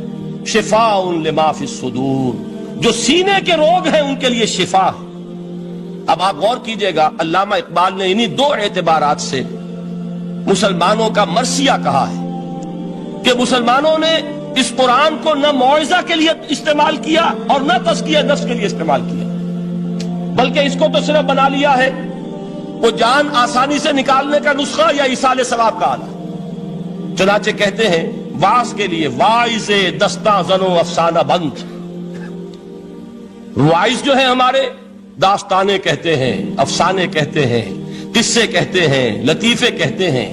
شفاء لما فی الصدور، جو سینے کے روگ ہیں ان کے لیے شفا ہے۔ اب آپ غور کیجئے گا، علامہ اقبال نے انہی دو اعتبارات سے مسلمانوں کا مرثیہ کہا ہے کہ مسلمانوں نے اس قرآن کو نہ موعظہ کے لیے استعمال کیا اور نہ تزکیہ نفس کے لیے استعمال کیا، بلکہ اس کو تو صرف بنا لیا ہے وہ جان آسانی سے نکالنے کا نسخہ یا ایصال ثواب کا آلہ۔ چنانچہ کہتے ہیں واعظ کے لیے واعظ دستاں زنو افسانہ بند، واعظ جو ہیں ہمارے داستانے کہتے ہیں، افسانے کہتے ہیں، قصے کہتے ہیں، لطیفے کہتے ہیں،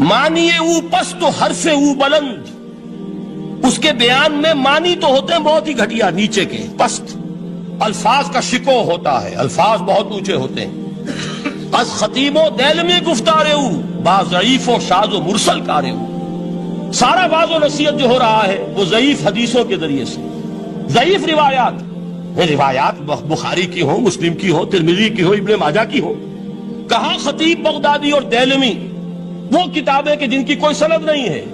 معنی او پست و حرف او بلند، اس کے بیان میں معنی تو ہوتے ہیں بہت ہی گھٹیا نیچے کے پست، الفاظ کا شکو ہوتا ہے، الفاظ بہت اونچے ہوتے ہیں۔ از خطیب و دیلمی گفتارے او با ضعیف و شاذ و مرسل کارے او، سارا واعظ و نصیحت جو ہو رہا ہے وہ ضعیف حدیثوں کے ذریعے سے، ضعیف روایات، روایات بخاری کی ہو، مسلم کی ہو، ترمذی کی ہو، ابن ماجہ کی ہو، کہاں خطیب بغدادی اور دیلمی وہ کتابیں کہ جن کی کوئی سند نہیں ہے،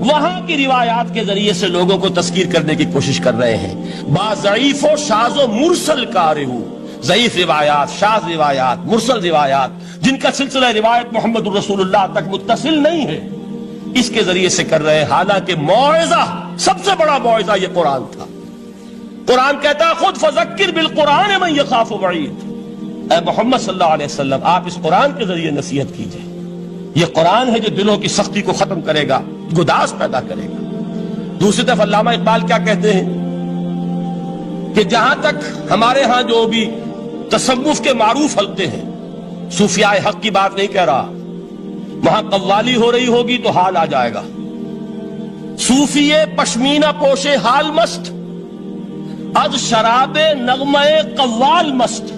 وہاں کی روایات کے ذریعے سے لوگوں کو تذکیر کرنے کی کوشش کر رہے ہیں۔ با ضعیف و شاذ و مرسل کارہو، ضعیف روایات، شاذ روایات، مرسل روایات جن کا سلسلہ روایت محمد الرسول اللہ تک متصل نہیں ہے، اس کے ذریعے سے کر رہے ہیں، حالانکہ موعظہ، سب سے بڑا موعظہ یہ قرآن تھا۔ قرآن کہتا ہے خود فذکر بالقرآن من یخاف وعید، اے محمد صلی اللہ علیہ وسلم آپ اس قرآن کے ذریعے نصیحت کیجئے، یہ قرآن ہے جو دلوں کی سختی کو ختم کرے گا، گداز پیدا کرے گا۔ دوسری طرف علامہ اقبال کیا کہتے ہیں کہ جہاں تک ہمارے ہاں جو بھی تصوف کے معروف حلقے ہیں، صوفیاء حق کی بات نہیں کہہ رہا، وہاں قوالی ہو رہی ہوگی تو حال آ جائے گا، صوفی پشمینہ پوشے حال مست، از شراب نغمہ قوال مست،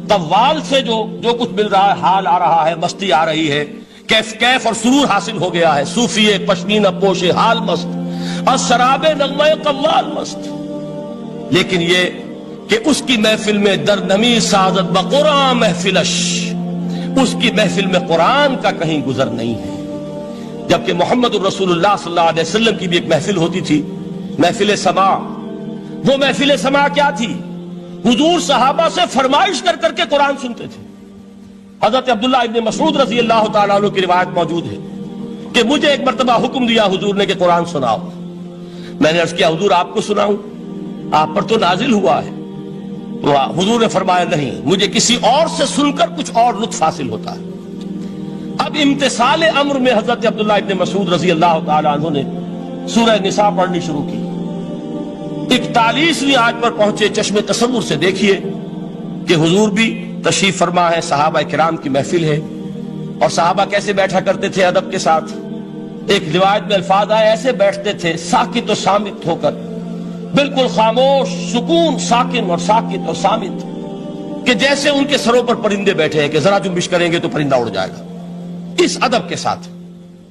قوال سے جو کچھ مل رہا ہے، حال آ رہا ہے، مستی آ رہی ہے، کیف اور سرور حاصل ہو گیا ہے، صوفی پشمینہ پوش حال مست، از شراب نغمہ قوال مست۔ لیکن یہ کہ اس کی محفل میں درنمی سازت بقرآن محفلش، اس کی محفل میں قرآن کا کہیں گزر نہیں ہے، جبکہ محمد الرسول اللہ صلی اللہ علیہ وسلم کی بھی ایک محفل ہوتی تھی، محفل سماع۔ وہ محفل سماع کیا تھی؟ حضور صحابہ سے فرمائش کر کر کے قرآن سنتے تھے۔ حضرت عبداللہ ابن مسعود رضی اللہ تعالیٰ عنہ کی روایت موجود ہے کہ مجھے ایک مرتبہ حکم دیا حضور نے کہ قرآن سناؤ، میں نے عرض کیا حضور آپ کو سناؤں، آپ پر تو نازل ہوا ہے، تو حضور نے فرمایا نہیں، مجھے کسی اور سے سن کر کچھ اور لطف حاصل ہوتا ہے۔ اب امتثال امر میں حضرت عبداللہ ابن مسعود رضی اللہ تعالیٰ عنہ نے سورہ نساء پڑھنی شروع کی، 41ویں آیت پر پہنچے، چشم تصور سے دیکھیے کہ حضور بھی تشریف فرما ہے، صحابہ کرام کی محفل ہے، اور صحابہ کیسے بیٹھا کرتے تھے ادب کے ساتھ۔ ایک روایت میں الفاظ آئے ایسے بیٹھتے تھے ساکت و صامت ہو کر، بالکل خاموش، سکون، ساکن اور ساکت اور صامت، کہ جیسے ان کے سروں پر پرندے بیٹھے ہیں کہ ذرا جنبش کریں گے تو پرندہ اڑ جائے گا، اس ادب کے ساتھ۔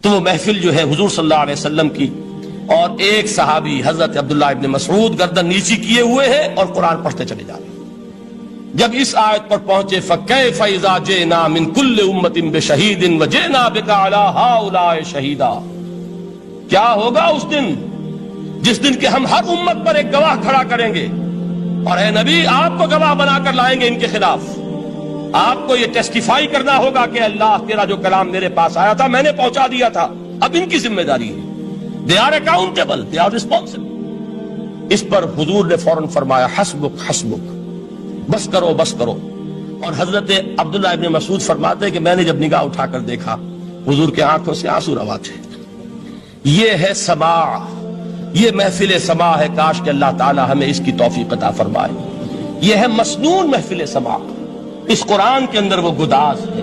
تو وہ محفل جو ہے حضور صلی اللہ علیہ وسلم کی، اور ایک صحابی حضرت عبداللہ ابن مسعود گردن نیچی کیے ہوئے ہیں اور قرآن پڑھتے چلے جا رہے ہیں۔ جب اس آیت پر پہنچے فَكَيْفَ إِذَا جِئْنَا مِن كُلِّ أُمَّةٍ بِشَهِيدٍ وَجِئْنَا بِكَ عَلَىٰ هَٰؤُلَاءِ شَهِيدًا، کیا ہوگا اس دن جس دن کہ ہم ہر امت پر ایک گواہ کھڑا کریں گے، اور اے نبی آپ کو گواہ بنا کر لائیں گے ان کے خلاف، آپ کو یہ ٹیسٹیفائی کرنا ہوگا کہ اللہ تیرا جو کلام میرے پاس آیا تھا میں نے پہنچا دیا تھا، اب ان کی ذمہ داری ہے، they are accountable, they are responsible۔ اس پر حضور نے فوراً فرمایا حسبک حسبک، بس کرو بس کرو۔ اور حضرت عبداللہ ابن مسعود فرماتے ہیں کہ میں نے جب نگاہ اٹھا کر دیکھا حضور کے آنکھوں سے آنسو روا تھے۔ یہ ہے سماع، یہ محفل سماع ہے، کاش کہ اللہ تعالی ہمیں اس کی توفیق عطا فرمائے۔ یہ ہے مسنون محفل سماع، اس قرآن کے اندر وہ گداز ہے۔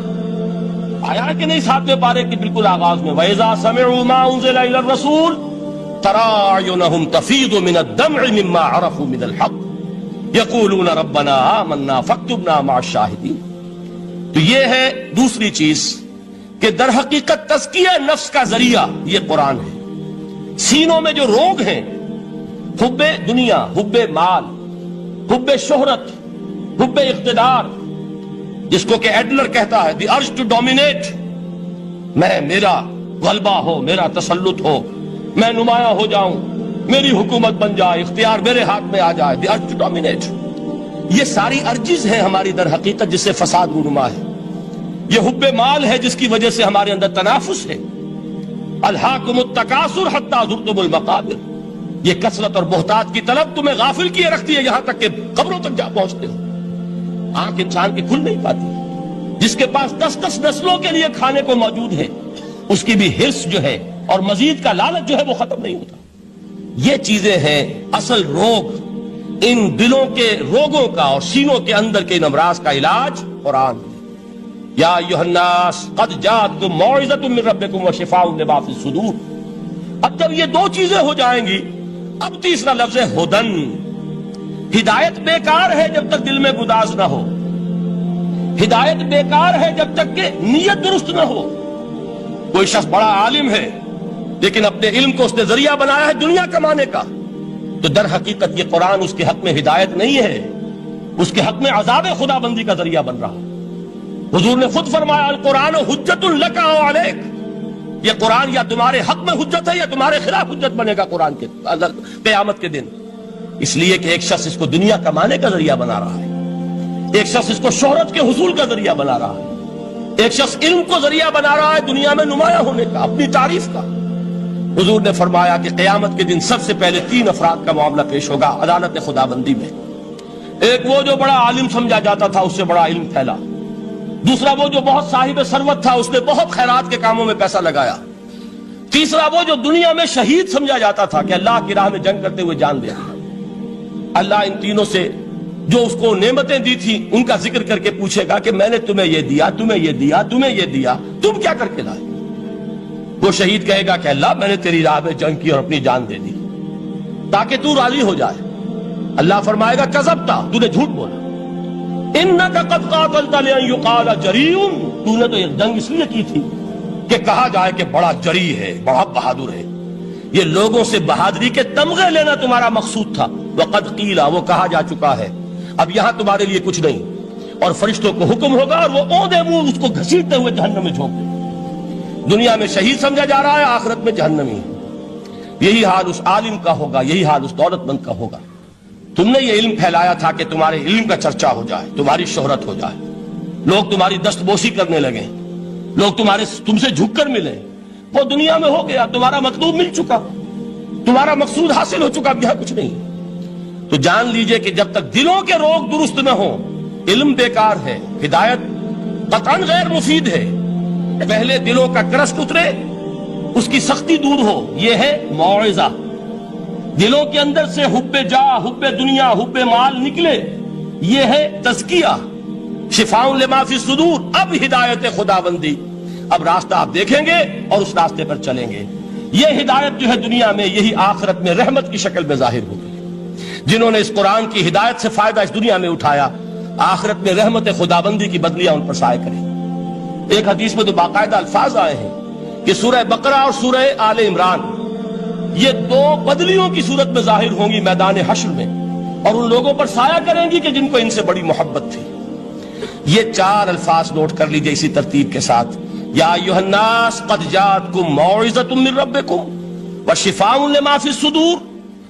آیا کہ نہیں 7ویں پارے کے بالکل آغاز میں وَإِذَا سَمِعُوا مَا أُنزِلَ إِلَى الرَّسُولِ تَرَىٰ أَعْيُنَهُمْ تَفِيضُ مِنَ الدَّمْعِ مِمَّا عَرَفُوا مِنَ الْحَقِّ يَقُولُونَ رَبَّنَا آمَنَّا فَاكْتُبْنَا مَعَ الشَّاهِدِينَ۔ تو یہ ہے دوسری چیز کہ در حقیقت تزکیہ نفس کا ذریعہ یہ قرآن ہے۔ سینوں میں جو روگ ہیں، حب دنیا، حب مال، حب شہرت، حب اقتدار، جس کو کہ ایڈلر کہتا ہے دی ارج ٹو ڈومینیٹ، میرا غلبہ ہو، میرا تسلط ہو، میں نمایاں ہو جاؤں، میری حکومت بن جائے، اختیار میرے ہاتھ میں آ جائے، دی ارج ٹو ڈومینیٹ۔ یہ ساری ارجز ہیں ہماری در حقیقت جس سے فساد رونما ہے. یہ حب مال ہے جس کی وجہ سے ہمارے اندر تنافس ہے. الہاکم التکاثر حتی زرتم المقابر. یہ کثرت اور بہتات کی طلب تمہیں غافل کیے رکھتی ہے یہاں تک کہ قبروں تک جا پہنچتے ہو. آنکھ انسان کی کھل نہیں پاتی. جس کے پاس 10 نسلوں کے لیے کھانے کو موجود ہے اس کی بھی حرص جو ہے اور مزید کا لالچ جو ہے وہ ختم نہیں ہوتا. یہ چیزیں ہیں اصل روگ. ان دلوں کے روگوں کا اور سینوں کے اندر کے ان امراض کا علاج قرآن. یا ایھا الناس قد جاءتکم موعظۃ من ربکم وشفاء لما فی الصدور. اب جب یہ دو چیزیں ہو جائیں گی اب تیسرا لفظ ہے ہدن. ہدایت بیکار ہے جب تک دل میں گداز نہ ہو. ہدایت بیکار ہے جب تک کہ نیت درست نہ ہو. کوئی شخص بڑا عالم ہے لیکن اپنے علم کو اس نے ذریعہ بنایا ہے دنیا کمانے کا، تو در حقیقت یہ قرآن اس کے حق میں ہدایت نہیں ہے، اس کے حق میں عذاب خدا بندی کا ذریعہ بن رہا. حضور نے خود فرمایا القرآن حجت لک او علیک. یہ قرآن یا تمہارے حق میں حجت ہے یا تمہارے خلاف حجت بنے گا قرآن کے قیامت کے دن. اس لیے کہ ایک شخص اس کو دنیا کمانے کا ذریعہ بنا رہا ہے، ایک شخص اس کو شہرت کے حصول کا ذریعہ بنا رہا ہے، ایک شخص علم کو ذریعہ بنا رہا ہے دنیا میں نمایاں ہونے کا، اپنی تعریف کا. حضور نے فرمایا کہ قیامت کے دن سب سے پہلے 3 افراد کا معاملہ پیش ہوگا عدالت خدا بندی میں. ایک وہ جو بڑا عالم سمجھا جاتا تھا، اس سے بڑا علم پھیلا. دوسرا وہ جو بہت صاحب ثروت تھا، اس نے بہت خیرات کے کاموں میں پیسہ لگایا. تیسرا وہ جو دنیا میں شہید سمجھا جاتا تھا کہ اللہ کی راہ میں جنگ کرتے ہوئے جان دیا. اللہ ان تینوں سے جو اس کو نعمتیں دی تھی ان کا ذکر کر کے پوچھے گا کہ میں نے تمہیں یہ دیا، تمہیں یہ دیا، تمہیں یہ دیا، تم کیا کر کے لائے؟ وہ شہید کہے گا کہ اللہ میں نے تیری راہ میں جنگ کی اور اپنی جان دے دی تاکہ تو راضی ہو جائے. اللہ فرمائے گا کذبتا، تو نے جھوٹ بولا. انک قد قاتلت لان یقال جریء. تو نے تو یہ جنگ اس لیے کی تھی کہ کہا جائے کہ بڑا جری ہے، بڑا بہادر ہے. یہ لوگوں سے بہادری کے تمغے لینا تمہارا مقصود تھا. وقد قیل، وہ کہا جا چکا ہے، اب یہاں تمہارے لیے کچھ نہیں. اور فرشتوں کو حکم ہوگا اور وہ اوندے منہ اس کو گھسیٹتے ہوئے جہنم میں جھونک دیں. دنیا میں شہید سمجھا جا رہا ہے، آخرت میں جہنمی. یہی حال اس عالم کا ہوگا، یہی حال اس دولت مند کا ہوگا. تم نے یہ علم پھیلایا تھا کہ تمہارے علم کا چرچا ہو جائے، تمہاری شہرت ہو جائے، لوگ تمہاری دست بوسی کرنے لگیں، لوگ تم سے جھک کر ملیں. وہ دنیا میں ہو گیا، تمہارا مطلوب مل چکا، تمہارا مقصود حاصل ہو چکا، اب یہاں کچھ نہیں. تو جان لیجئے کہ جب تک دلوں کے روگ درست نہ ہوں، علم بیکار ہے، ہدایت قطعاً غیر مفید ہے. پہلے دلوں کا کرشٹ اترے، اس کی سختی دور ہو، یہ ہے موعظہ. دلوں کے اندر سے حب جا، حب دنیا، حب مال نکلے، یہ ہے تزکیہ. شفاء لما فی الصدور. اب ہدایت خدا بندی، اب راستہ آپ دیکھیں گے اور اس راستے پر چلیں گے. یہ ہدایت جو ہے دنیا میں، یہی آخرت میں رحمت کی شکل میں ظاہر ہوگی. جنہوں نے اس قرآن کی ہدایت سے فائدہ اس دنیا میں اٹھایا، آخرت میں رحمت خدا بندی کی بدلیاں ان پر سائے کریں. ایک حدیث میں تو باقاعدہ الفاظ آئے ہیں کہ سورہ بقرہ اور سورہ آل عمران یہ 2 بدلیوں کی صورت میں ظاہر ہوں گی میدان حشر میں، اور ان لوگوں پر سایہ کریں گی کہ جن کو ان سے بڑی محبت تھی. یہ 4 الفاظ نوٹ کر لیجئے اسی ترتیب کے ساتھ. یا ایھا الناس قد جاءتکم موعظۃ من ربکم وشفاء لما فی الصدور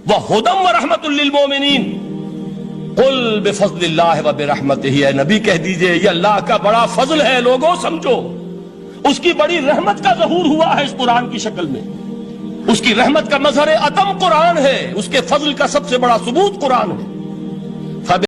وہدی ورحمۃ للمؤمنین. قل بفضل اللہ وبرحمتہ. اے نبی کہہ دیجئے یہ اللہ کا بڑا فضل ہے، لوگوں سمجھو. اس کی بڑی رحمت کا ظہور ہوا ہے اس قرآن کی شکل میں. اس کی رحمت کا مظہر اتم قرآن ہے، اس کے فضل کا سب سے بڑا ثبوت قرآن ہے.